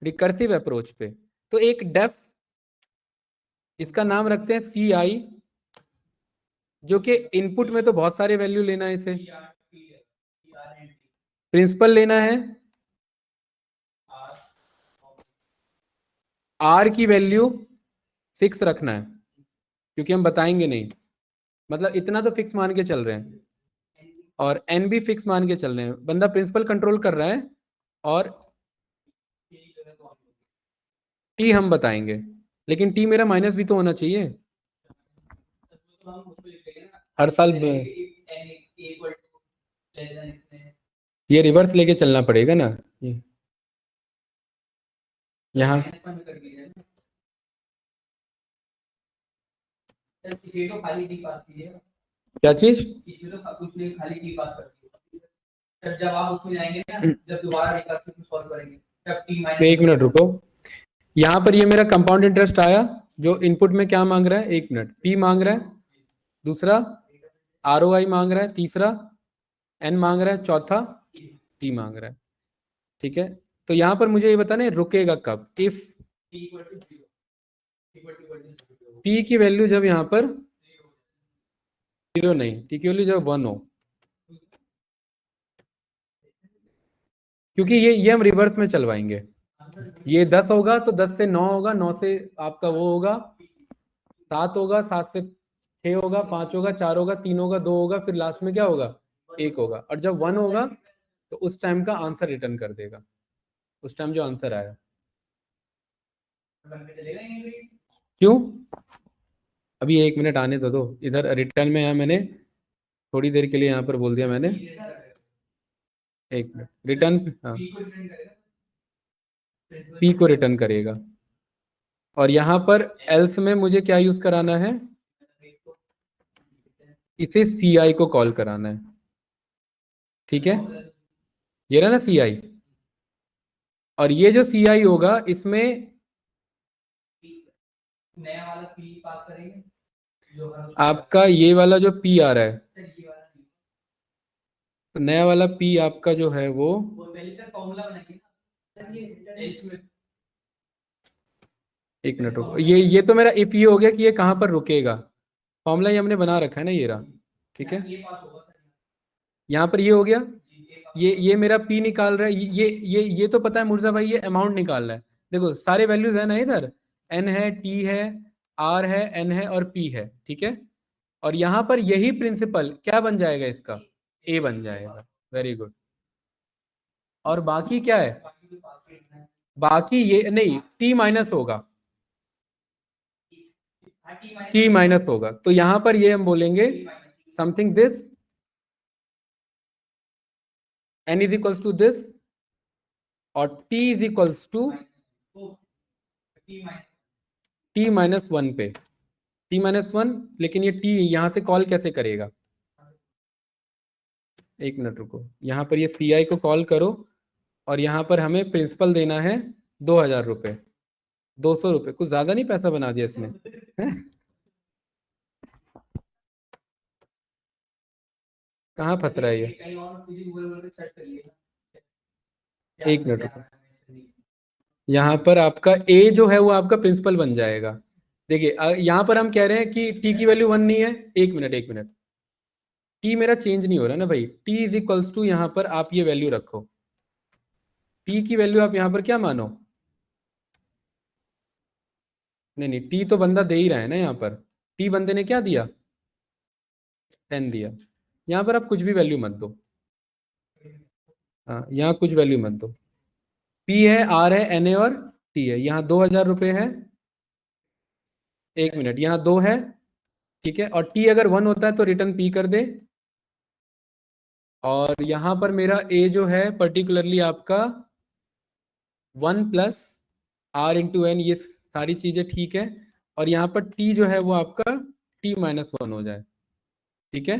रिकर्सिव अप्रोच पे। तो एक डेफ, इसका नाम रखते हैं CI, जो कि इनपुट में तो बहुत सारे वैल्यू लेना है, इसे प्रिंसिपल लेना है, R की वैल्यू फिक्स रखना है क्योंकि हम बताएंगे नहीं, मतलब इतना तो फिक्स मान के चल रहे हैं, और N भी फिक्स मान के चल रहे हैं। बंदा प्रिंसिपल कंट्रोल कर रहा है और T हम बताएंगे, लेकिन T मेरा माइनस भी तो होना चाहिए हर साल। ये रिवर्स लेके चलना पड़ेगा ना, ये यहाँ क्या चीज? जब आप उसमें जाएंगे ना, जब दोबारा रिकर्सिव सॉल्व करेंगे तब T- एक मिनट रुको, यहाँ पर ये मेरा कंपाउंड इंटरेस्ट आया जो इनपुट में क्या मांग रहा है, एक मिनट, P मांग रहा है, दूसरा ROI मांग रहा है, तीसरा N मांग रहा है, चौथा T मांग रहा है। ठीक है, तो यहाँ पर मुझे ये बताना है रुकेगा कब, इफ T की वैल्यू जब यहाँ पर 0 नहीं, T की वैल्यू जब 1 हो, क्योंकि ये हम रिवर्स में चलवाएंगे। ये 10 होगा तो 10 से 9 होगा, 9 से आपका वो होगा 7 होगा, 7 से 6 होगा, 5 होगा, 4 होगा, 3 होगा, 2 होगा, फिर लास्ट में क्या होगा, 1 होगा। और जब 1 होगा तो उस टाइम का आंसर रिटर्न कर देगा, उस टाइम जो आंसर आया। क्यों? अभी 1 मिनट आने तो दो, इधर रिटर्न में है, मैंने थोड़ी देर के लिए यहाँ पर बोल दिया मैंने, 1 मिनट रिटर्न। हाँ P को रिटर्न करेगा, और यहाँ पर एल्स में मुझे क्या यूज कराना है, इसे CI को कॉल कराना है। ठीक है, ये रहा ना CI, और ये जो CI होगा इसमें नया वाला P पास करेंगे, जो आपका ये वाला जो P आ रहा है, तो नया वाला P आपका जो है वो फॉर्मूला बनाएंगे। एक मिनट रुको, ये तो मेरा इफ ये हो गया कि ये कहाँ पर रुकेगा, फॉर्मूला ये हमने बना रखा है ना, ये रहा। ठीक है, यहाँ पर ये हो गया, ये मेरा P निकाल रहा है, ये तो पता है मुर्जा भाई, ये अमाउंट निकाल रहा है। देखो सारे वैल्यूज है ना इधर, N है, T है, R है, N है और P है। ठीक है, और यहाँ पर यही प्रिंसिपल क्या बन जाएगा, इसका A बन जाएगा। Very good. और बाकी क्या है, बाकी ये नहीं, T माइनस होगा, T माइनस होगा, तो यहां पर ये हम बोलेंगे something this, N is equals to this, और T is equals to T minus 1 पे, T माइनस 1। लेकिन ये T यहां से कॉल कैसे करेगा, एक मिनट रुको, यहाँ पर ये CI को कॉल करो, और यहाँ पर हमें प्रिंसिपल देना है 2000 रुपये, 200 रुपये, कुछ ज्यादा नहीं पैसा बना दिया इसने कहाँ फंस रहा है ये, एक मिनट रुको, यहाँ पर आपका A जो है वो आपका प्रिंसिपल बन जाएगा। देखिए यहाँ पर हम कह रहे हैं कि T की वैल्यू 1 नहीं है, एक मिनट, T मेरा चेंज नहीं हो रहा ना भाई, T इज इक्वल्स टू यहाँ पर आप ये वैल्यू रखो, टी की वैल्यू आप यहाँ पर क्या मानो, नहीं नहीं टी तो बंदा दे ही रहा है ना यहाँ पर, टी बंदे ने क्या दिया 10 दिया, यहाँ पर आप कुछ भी वैल्यू मत दो, हाँ यहाँ कुछ वैल्यू मत दो, पी है आर है एन है और टी है, यहाँ 2000 रुपये है, एक मिनट यहाँ 2 है, ठीक है, और टी अगर 1 होता है तो रिटर्न पी कर दे, और यहाँ पर मेरा ए जो है पर्टिकुलरली आपका 1 + r × n, ये सारी चीजें ठीक है, और यहाँ पर टी जो है वो आपका t-1 हो जाए, ठीक है,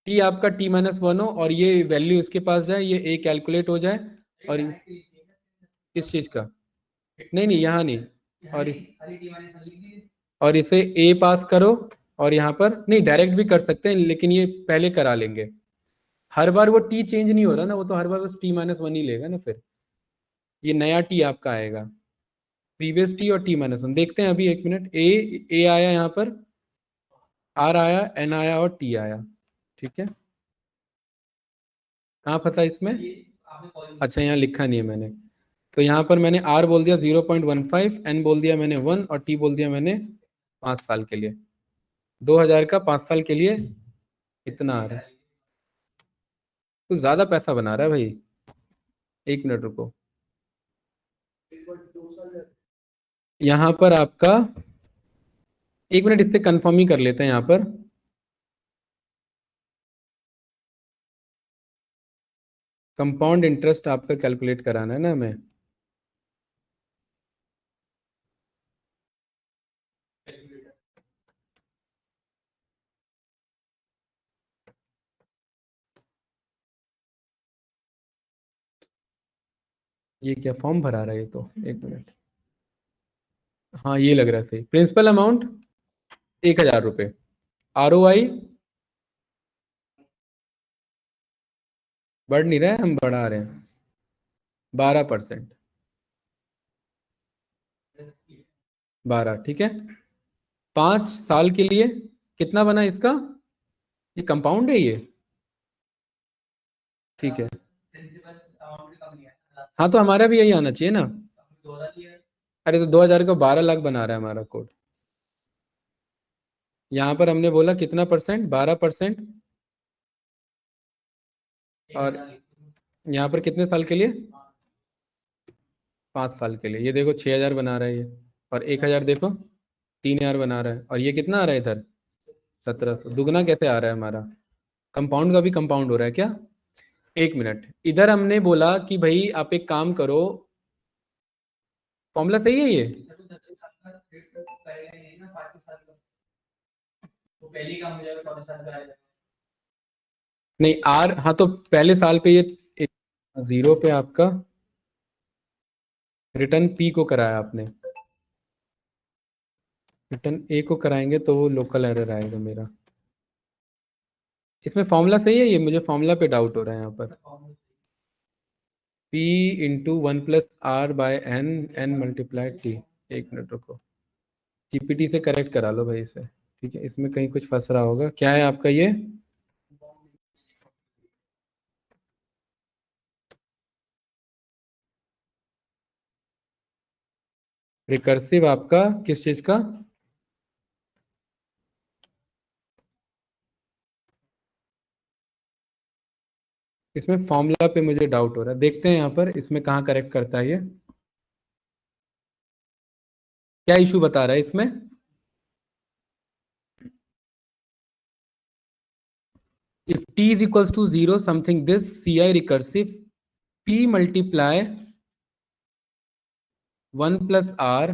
टी आपका t-1 हो और ये वैल्यू इसके पास जाए, ये ए कैलकुलेट हो जाए, और किस चीज का, नहीं नहीं यहाँ नहीं, और इसे ए पास करो, और यहाँ पर नहीं डायरेक्ट भी कर सकते हैं, लेकिन ये पहले करा लेंगे, हर बार वो टी चेंज नहीं हो रहा ना, वो तो हर बार बस t-1 ही लेगा ना, फिर ये नया टी आपका आएगा, प्रीवियस टी और t-1 देखते हैं अभी, एक मिनट, ए आया यहाँ पर, आर आया, एन आया और टी आया, ठीक है, कहाँ फंसा इसमें, अच्छा यहाँ लिखा नहीं है मैंने, तो यहाँ पर मैंने आर बोल दिया 0.15, एन बोल दिया मैंने 1 और टी बोल दिया मैंने 5 साल के लिए, 2000 का 5 साल के लिए इतना आ रहा है, कुछ ज्यादा पैसा बना रहा है भाई, एक मिनट रुको, यहाँ पर आपका, एक मिनट इससे कंफर्म ही कर लेते हैं यहाँ पर, कंपाउंड इंटरेस्ट आपका कैलकुलेट कराना है ना हमें, ये क्या फॉर्म भरा रहा है ये तो, एक मिनट, हाँ ये लग रहा है सही, प्रिंसिपल अमाउंट 1000 रुपये, ROI बढ़ नहीं रहा है, हम बढ़ा रहे हैं 12%, 12, ठीक है, 5 साल के लिए कितना बना इसका, ये कंपाउंड है ये, ठीक है, हाँ तो हमारा भी यही आना चाहिए ना, अरे तो 2000 को 12 लाख बना रहा है हमारा कोड, यहाँ पर हमने बोला कितना परसेंट, 12%, और यहाँ पर कितने साल के लिए, 5 साल के लिए, ये देखो 6000 बना रहा है ये, और 1000 देखो 3000 बना रहा है, और ये कितना आ रहा है इधर 1700, दुगना कैसे आ रहा है हमारा, कंपाउंड का भी कंपाउंड हो रहा है क्या, एक मिनट, इधर हमने बोला कि भाई आप एक काम करो, फॉर्मूला सही है ये, नहीं आर, हाँ तो पहले साल पे ये 0 पे आपका रिटर्न पी को कराया आपने, रिटर्न ए को कराएंगे तो वो लोकल एरर आएगा मेरा, इसमें फॉर्मूला सही है ये, मुझे फॉर्मूला पे डाउट हो रहा है यहाँ पर, P × 1 + r/n, n × t, एक मिनट रुको, जीपीटी से करेक्ट करा लो भाई इसे, ठीक है, इसमें कहीं कुछ फंस रहा होगा, क्या है आपका ये, रिकर्सिव आपका किस चीज का, इसमें फॉर्मूला पे मुझे डाउट हो रहा है, देखते हैं यहाँ पर इसमें कहाँ करेक्ट करता है ये, क्या इशू बता रहा है इसमें, if t is equals to 0 something this ci recursive p multiply 1 + r,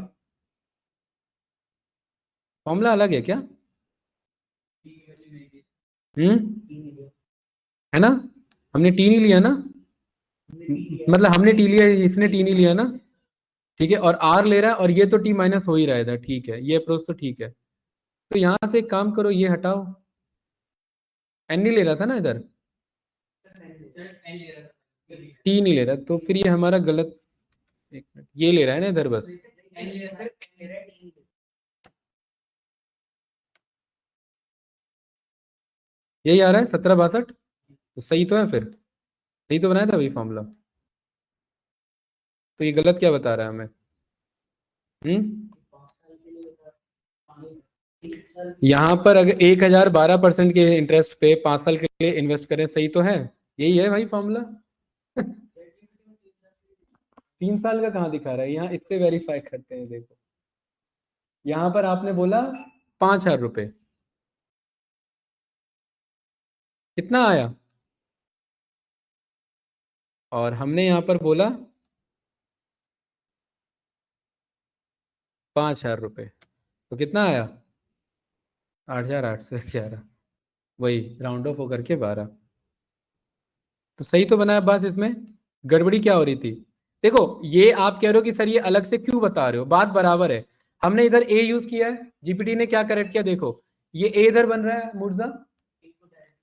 formula अलग है क्या, है ना, हमने टी नहीं लिया ना, मतलब हमने टी लिया, इसने टी नहीं लिया ना, ठीक है, और आर ले रहा है, और ये तो t- हो ही रहा है इधर, ठीक है, ये अप्रोच तो ठीक है, तो यहां से एक काम करो, ये हटाओ, एन नहीं ले रहा था ना इधर, टी नहीं ले रहा, तो फिर ये हमारा गलत, एक मिनट, ये ले रहा है ना इधर बस, यही आ रहा है 1762, तो सही तो है फिर, सही तो बनाया था भाई फॉर्मूला। तो ये गलत क्या बता रहा है हमें? हम्म यहाँ पर अगर 1012% के इंटरेस्ट पे 5 साल के लिए इन्वेस्ट करें, सही तो है? यही है भाई फॉर्मूला। 3 साल का कहाँ दिखा रहा है? यहाँ इससे वेरीफाई करते हैं, देखो यहाँ पर आपने बोला 5,000 रुपये, कितना आया? और हमने यहाँ पर बोला 5,000 रुपये, तो कितना आया? 8,811, वही राउंड ऑफ होकर के 12। तो सही तो बनाया, बस इसमें गड़बड़ी क्या हो रही थी? देखो ये आप कह रहे हो कि सर ये अलग से क्यों बता रहे हो, बात बराबर है। हमने इधर ए यूज किया है, जीपीटी ने क्या करेक्ट किया, देखो ये ए इधर बन रहा है मुर्जा,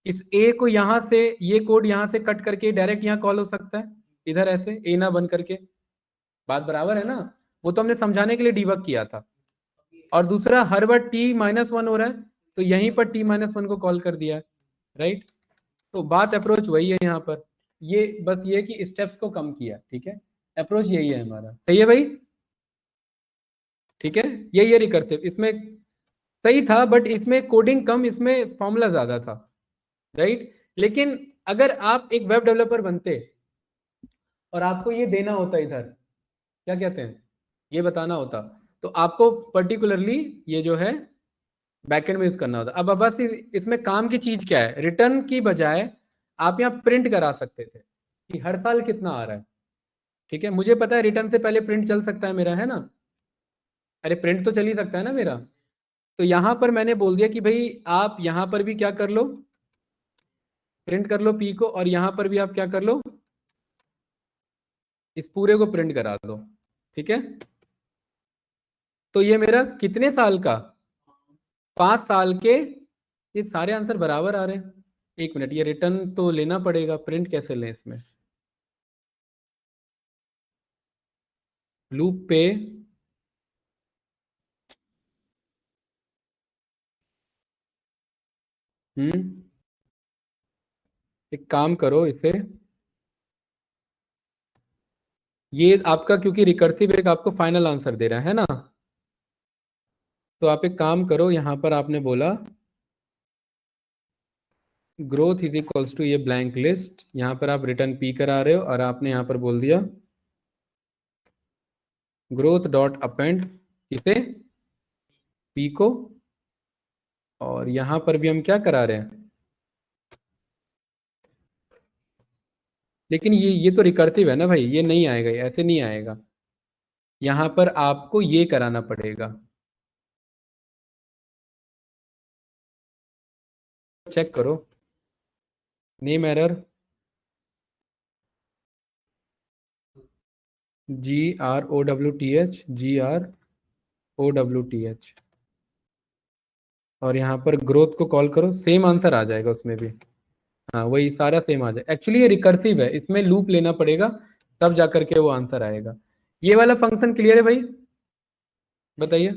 इस ए को यहां से, ये कोड यहां से कट करके डायरेक्ट यहाँ कॉल हो सकता है, इधर ऐसे ए ना बन करके। बात बराबर है ना? वो तो हमने समझाने के लिए डिबग किया था। और दूसरा हर बार t-1 हो रहा है, तो यहीं पर t-1 को कॉल कर दिया है, राइट? तो बात अप्रोच वही है यहाँ पर, ये बस ये कि स्टेप्स को कम किया, ठीक है? अप्रोच यही है हमारा, सही है भाई? ठीक है, यही है रिकर्सिव। इसमें सही था, बट इसमें कोडिंग कम, इसमें फॉर्मूला ज्यादा था, राइट? लेकिन अगर आप एक वेब डेवलपर बनते और आपको ये देना होता इधर, क्या कहते हैं, ये बताना होता, तो आपको पर्टिकुलरली ये जो है बैकएंड में यूज करना होता। अब बस इसमें काम की चीज क्या है, रिटर्न की बजाय आप यहाँ प्रिंट करा सकते थे कि हर साल कितना आ रहा है। ठीक है, मुझे पता है रिटर्न से पहले प्रिंट चल सकता है मेरा, है ना? अरे प्रिंट तो चल ही सकता है ना मेरा। तो यहां पर मैंने बोल दिया कि भाई आप यहां पर भी क्या कर लो, प्रिंट कर लो पी को, और यहां पर भी आप क्या कर लो, इस पूरे को प्रिंट करा दो। ठीक है, तो ये मेरा कितने साल का, 5 साल के, ये सारे आंसर बराबर आ रहे हैं। एक मिनट, ये रिटर्न तो लेना पड़ेगा, प्रिंट कैसे लें इसमें? लूप पे एक काम करो इसे, ये आपका क्योंकि रिकर्सिव एक आपको फाइनल आंसर दे रहा है ना, तो आप एक काम करो, यहां पर आपने बोला ग्रोथ इज इक्वल्स टू ये ब्लैंक लिस्ट, यहां पर आप रिटर्न पी करा रहे हो, और आपने यहां पर बोल दिया ग्रोथ डॉट अपेंड इसे पी को, और यहां पर भी हम क्या करा रहे हैं, लेकिन ये तो रिकर्सिव है ना भाई, ये नहीं आएगा, ये ऐसे नहीं आएगा, यहां पर आपको ये कराना पड़ेगा। चेक करो, नेम एरर, GROWTH, और यहाँ पर ग्रोथ को कॉल करो, सेम आंसर आ जाएगा उसमें भी। हाँ वही सारा सेम आ जाए, एक्चुअली ये रिकर्सिव है, इसमें लूप लेना पड़ेगा, तब जा करके वो आंसर आएगा। ये वाला फंक्शन क्लियर है भाई? बताइए।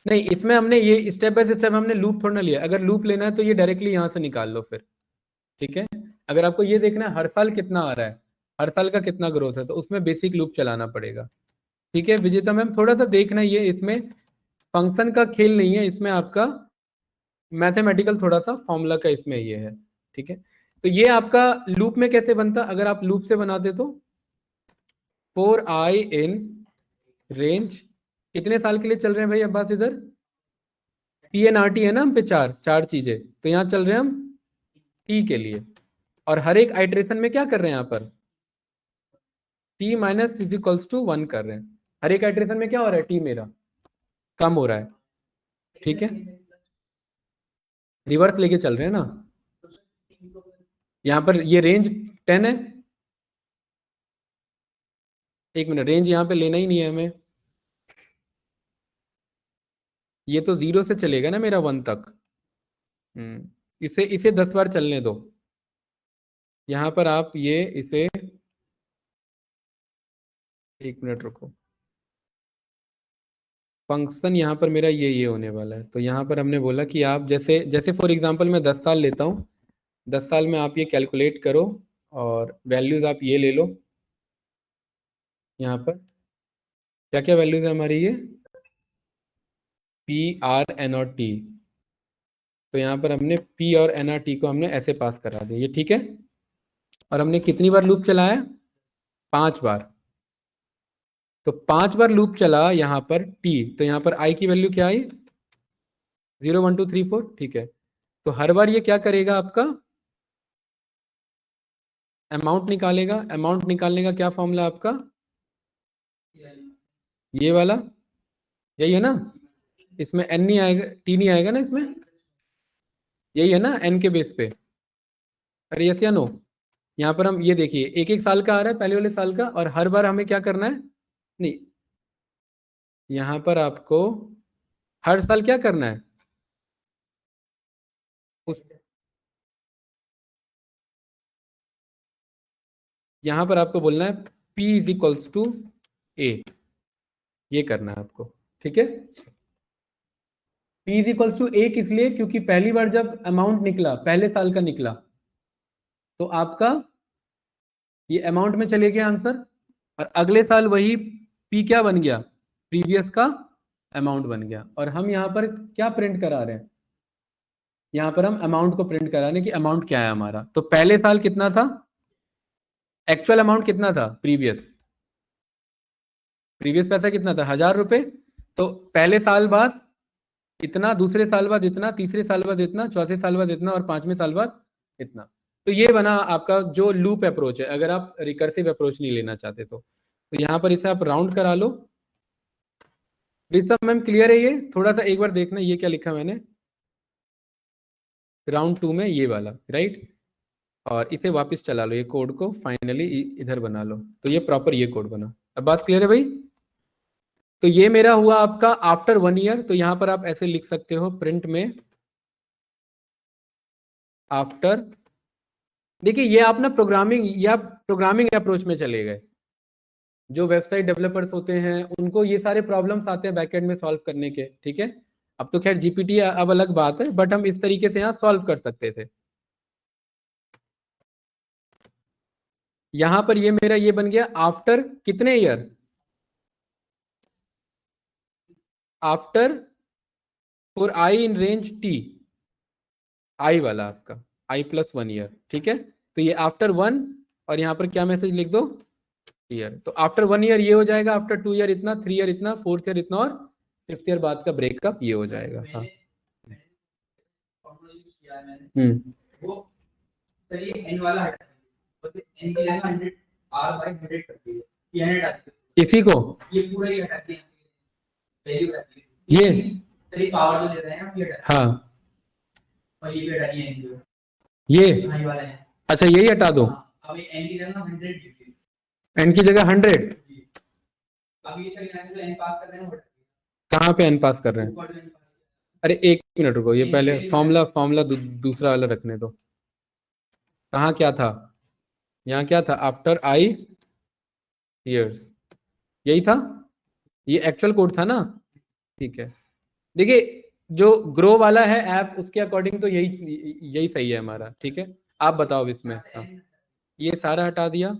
नहीं, इसमें हमने ये स्टेप बाय स्टेप हमने लूप थोड़ा ना लिया, अगर लूप लेना है तो ये डायरेक्टली यहाँ से निकाल लो फिर। ठीक है, अगर आपको ये देखना है हर साल कितना आ रहा है, हर साल का कितना ग्रोथ है, तो उसमें बेसिक लूप चलाना पड़ेगा। ठीक है विजेता मैम, थोड़ा सा देखना, ये इसमें फंक्शन का खेल नहीं है, इसमें आपका मैथमेटिकल थोड़ा सा फॉर्मूला का इसमें ये है। ठीक है, तो ये आपका लूप में कैसे बनता, अगर आप लूप से बनाते तो 4i इन रेंज, कितने साल के लिए चल रहे हैं भाई अब्बास इधर? पी एन आर टी है ना हम पे, चार चार चीजें, तो यहाँ चल रहे हैं हम टी के लिए, और हर एक आइट्रेशन में क्या कर रहे हैं यहाँ पर, t-1 कर रहे हैं। हर एक आइट्रेशन में क्या हो रहा है, टी मेरा कम हो रहा है। ठीक है, रिवर्स लेके चल रहे हैं ना, यहाँ पर ये रेंज 10 है, एक मिनट, रेंज यहाँ पे लेना ही नहीं है हमें, ये तो 0 से चलेगा ना मेरा 1 तक। इसे इसे 10 बार चलने दो, यहाँ पर आप ये इसे, एक मिनट रुको, फंक्शन यहाँ पर मेरा ये होने वाला है, तो यहाँ पर हमने बोला कि आप जैसे जैसे फॉर एग्जांपल मैं 10 साल लेता हूँ, 10 साल में आप ये कैलकुलेट करो, और वैल्यूज आप ये ले लो, यहाँ पर क्या क्या वैल्यूज है हमारी, ये पी आर एन और टी। तो यहाँ पर हमने पी और एन आर टी को हमने ऐसे पास करा दिया, ये ठीक है। और हमने कितनी बार लूप चलाया, 5 बार। तो 5 बार लूप चला यहाँ पर टी, तो यहाँ पर आई की वैल्यू क्या आई, 0 1 2 3 4, ठीक है। तो हर बार ये क्या करेगा, आपका अमाउंट निकालेगा। अमाउंट निकालने का क्या फॉर्मूला आपका, ये वाला, यही है ना। इसमें एन नहीं आएगा, टी नहीं आएगा ना इसमें, यही है ना एन के बेस पे। अरे यस या नो। यहाँ पर हम ये देखिए, एक एक साल का आ रहा है पहले वाले साल का, और हर बार हमें क्या करना है, नहीं, यहाँ पर आपको हर साल क्या करना है, उस यहाँ पर आपको बोलना है P इज इक्वल्स टू ए, ये करना है आपको, ठीक है। P इज इक्वल्स टू ए किस लिए, क्योंकि पहली बार जब अमाउंट निकला, पहले साल का निकला, तो आपका ये अमाउंट में चले गया आंसर, और अगले साल वही P क्या बन गया, प्रीवियस का अमाउंट बन गया। और हम यहाँ पर क्या प्रिंट करा रहे हैं, यहाँ पर हम अमाउंट को प्रिंट करा रहे हैं कि अमाउंट क्या है हमारा। तो पहले साल कितना था, एक्चुअल अमाउंट कितना था, प्रीवियस प्रीवियस पैसा कितना था, 1000 रुपए। तो पहले साल बाद इतना, दूसरे साल बाद इतना, तीसरे साल बाद इतना, चौथे साल बाद इतना, और 5वें साल बाद इतना। तो ये बना आपका जो लूप अप्रोच है, अगर आप रिकर्सिव अप्रोच नहीं लेना चाहते तो यहाँ पर इसे आप राउंड करा लो। सब मैम क्लियर है, ये थोड़ा सा एक बार देखना ये क्या लिखा मैंने, राउंड 2 में ये वाला, राइट। और इसे वापस चला लो, ये कोड को फाइनली इधर बना लो, तो ये प्रॉपर ये कोड बना। अब बात क्लियर है भाई। तो ये मेरा हुआ आपका आफ्टर 1 ईयर। तो यहां पर आप ऐसे लिख सकते हो प्रिंट में आफ्टर, देखिए ये आप ना प्रोग्रामिंग या प्रोग्रामिंग अप्रोच में चले गए। जो वेबसाइट डेवलपर्स होते हैं उनको ये सारे प्रॉब्लम्स आते हैं बैकएंड में सॉल्व करने के, ठीक है। अब तो खैर जीपीटी अब अलग बात है, बट हम इस तरीके से यहाँ सॉल्व कर सकते थे। यहां पर ये मेरा ये बन गया आफ्टर कितने ईयर, आफ्टर फॉर आई इन रेंज टी, आई वाला आपका आई प्लस 1 ईयर, ठीक है। तो ये आफ्टर 1, और यहाँ पर क्या मैसेज लिख दो, ईयर। तो आफ्टर 1 ईयर ये हो जाएगा, आफ्टर 2 ईयर इतना, 3 ईयर इतना, 4th ईयर इतना, और 5th ईयर बाद का ब्रेकअप ये हो जाएगा। हाँ वो चलिए एन वाला हटा, तो एन की जगह 100 आर बाय 100 कर दिए, ये 100 आती है, इसी को ये पूरा ही हटा दिया, वैल्यू हटा दी, ये चलिए पावर जो दे रहे हैं हम ये हटा, हाँ, और ये भी हटा दिया एन, ये हाई वाला है, अच्छा यही हटा दो। अब ये एन की जगह 100, एन की जगह 100, अब ये चलिए एन पास कर रहे हैं, कहाँ पे एन पास कर रहे हैं, अरे एक मिनट रुको, ये पहले फॉर्मूला दूसरा वाला रखने दो। कहाँ क्या था, यहाँ क्या था, आफ्टर आई ईयर्स, यही था, ये एक्चुअल कोड था ना, ठीक है। देखिए जो ग्रो वाला है ऐप, उसके अकॉर्डिंग तो यही यही सही है हमारा, ठीक है। आप बताओ इसमें, हाँ, ये सारा हटा दिया,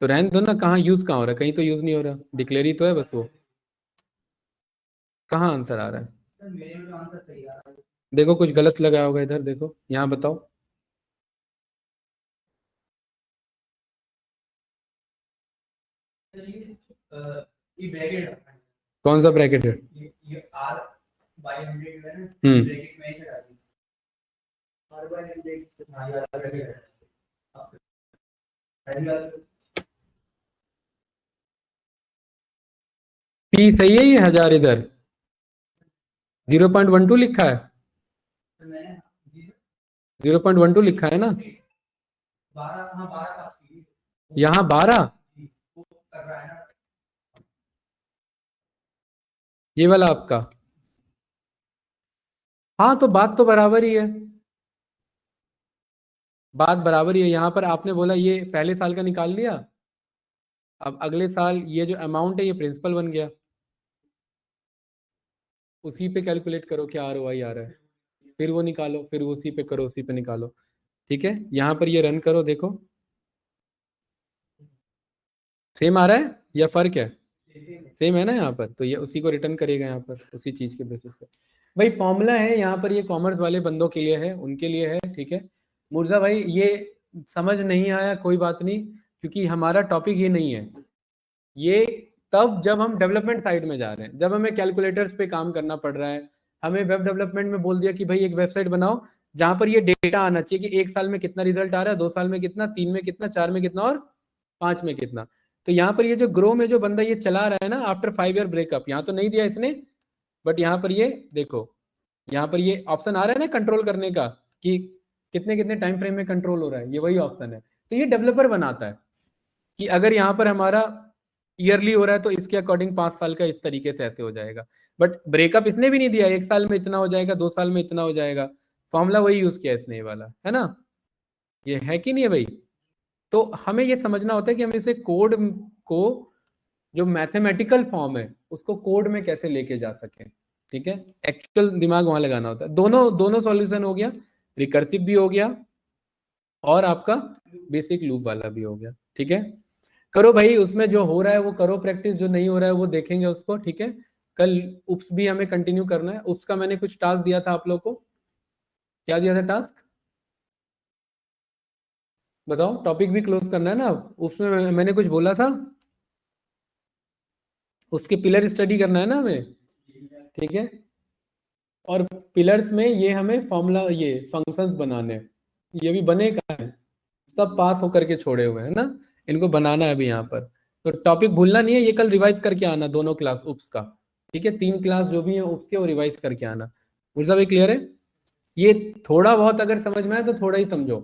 तो रहने दो ना, कहाँ यूज कहाँ हो रहा है, कहीं तो यूज नहीं हो रहा, डिक्लेयर ही तो है बस वो, कहाँ आंसर आ रहा है, देखो कुछ गलत लगा होगा इधर, देखो यहाँ बताओ, ये ब्रैकेट कौन सा ब्रैकेट है, ये r by 100 है ना, ब्रैकेट में ही हटा दी, r by 100, हां यार ब्रैकेट है, p सही है, ये 1000 इधर 0.12 लिखा है, 0.12 लिखा है ना, 12, हाँ 12, यहाँ 12 ये वाला आपका, हाँ तो बात तो बराबर ही है, बात बराबर ही है। यहाँ पर आपने बोला ये पहले साल का निकाल लिया, अब अगले साल ये जो अमाउंट है ये प्रिंसिपल बन गया, उसी पे कैलकुलेट करो क्या ROI आ रहा है। फिर वो निकालो, फिर उसी पे करो, उसी पे निकालो। ठीक है, यहाँ पर ये रन करो, देखो सेम आ रहा है या फर्क है? सेम है ना यहाँ पर, तो ये उसी को रिटर्न करेगा यहाँ पर, उसी चीज के बेसिस पे। भाई फॉर्मूला है यहाँ पर, ये कॉमर्स वाले बंदों के लिए है, उनके लिए है। ठीक है मुर्जा भाई, ये समझ नहीं आया कोई बात नहीं, क्योंकि हमारा टॉपिक ये नहीं है। ये तब जब हम डेवलपमेंट साइड में जा रहे हैं, जब हमें कैलकुलेटर्स पे काम करना पड़ रहा है, हमें वेब डेवलपमेंट में बोल दिया कि भाई एक वेबसाइट बनाओ जहां पर ये डेटा आना चाहिए कि 1 साल में कितना रिजल्ट आ रहा है, 2 साल में कितना, 3 में कितना, 4 में कितना और 5 में कितना। तो यहाँ पर ये जो ग्रो में जो बंदा ये चला रहा है ना, आफ्टर 5 ईयर ब्रेकअप, यहाँ तो नहीं दिया इसने, बट यहाँ पर ये देखो, यहाँ पर ये ऑप्शन आ रहा है ना कंट्रोल करने का, कि कितने कितने टाइम फ्रेम में कंट्रोल हो रहा है, ये वही ऑप्शन है। तो ये डेवलपर बनाता है कि अगर यहाँ पर हमारा ईयरली हो रहा है तो इसके अकॉर्डिंग 5 साल का इस तरीके से ऐसे हो जाएगा। बट ब्रेकअप इसने भी नहीं दिया, 1 साल में इतना हो जाएगा, 2 साल में इतना हो जाएगा, फॉर्मूला वही यूज किया इसने, ये वाला है ना, ये है कि नहीं है भाई? तो हमें ये समझना होता है कि हम इसे कोड को, जो मैथमेटिकल फॉर्म है उसको कोड में कैसे लेके जा सकें। ठीक है, एक्चुअल दिमाग वहां लगाना होता है। दोनों दोनों सॉल्यूशन हो गया, रिकर्सिव भी हो गया और आपका बेसिक लूप वाला भी हो गया। ठीक है, करो भाई, उसमें जो हो रहा है वो करो प्रैक्टिस, जो नहीं हो रहा है वो देखेंगे उसको। ठीक है, कल उप्स भी हमें कंटिन्यू करना है। उप्स का मैंने कुछ टास्क दिया था आप लोग को, क्या दिया था टास्क बताओ? टॉपिक भी क्लोज करना है ना, उसमें मैंने कुछ बोला था, उसके पिलर स्टडी करना है ना हमें। ठीक है, और पिलर्स में ये हमें फॉर्मूला, ये फंक्शंस बनाने हैं, ये भी बने का है, सब पास होकर के छोड़े हुए हैं ना, इनको बनाना है अभी यहाँ पर। तो टॉपिक भूलना नहीं है, ये कल रिवाइज करके आना दोनों क्लास उप्स का। ठीक है, 3 क्लास जो भी है उप्स के वो रिवाइज करके आना। मुर्जा भाई क्लियर है? ये थोड़ा बहुत अगर समझ में आए तो थोड़ा ही समझो,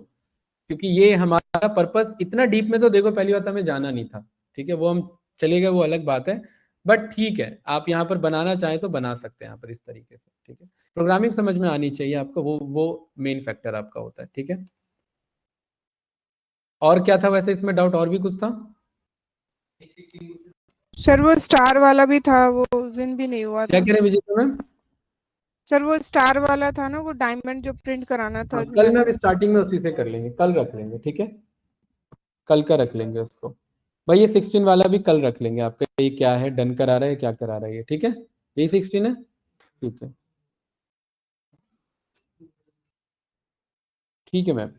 क्योंकि ये हमारा पर्पस इतना डीप में तो देखो पहली बात हमें जाना नहीं था। ठीक है, वो हम चले गए, वो अलग बात है, बट ठीक है आप यहाँ पर बनाना चाहें तो बना सकते हैं यहाँ पर इस तरीके से। ठीक है, प्रोग्रामिंग समझ में आनी चाहिए आपको, वो मेन फैक्टर आपका होता है। ठीक है, और क्या था वैसे इसमें डाउट, और भी कुछ था? सर वो स्टार वाला भी था, वो उस दिन भी नहीं हुआ क्या था। कह रहे हैं विजय मैम? सर वो स्टार वाला था ना, वो डायमंड जो प्रिंट कराना था हाँ, कल मैम। मैम स्टार्टिंग में उसी से कर लेंगे, कल रख लेंगे। ठीक है, कल का रख लेंगे उसको। भाई ये 16 वाला भी कल रख लेंगे आपका, ये क्या है, डन करा रहा है, क्या करा रहा है ये? ठीक है, यही 16 है। ठीक है, ठीक है मैम।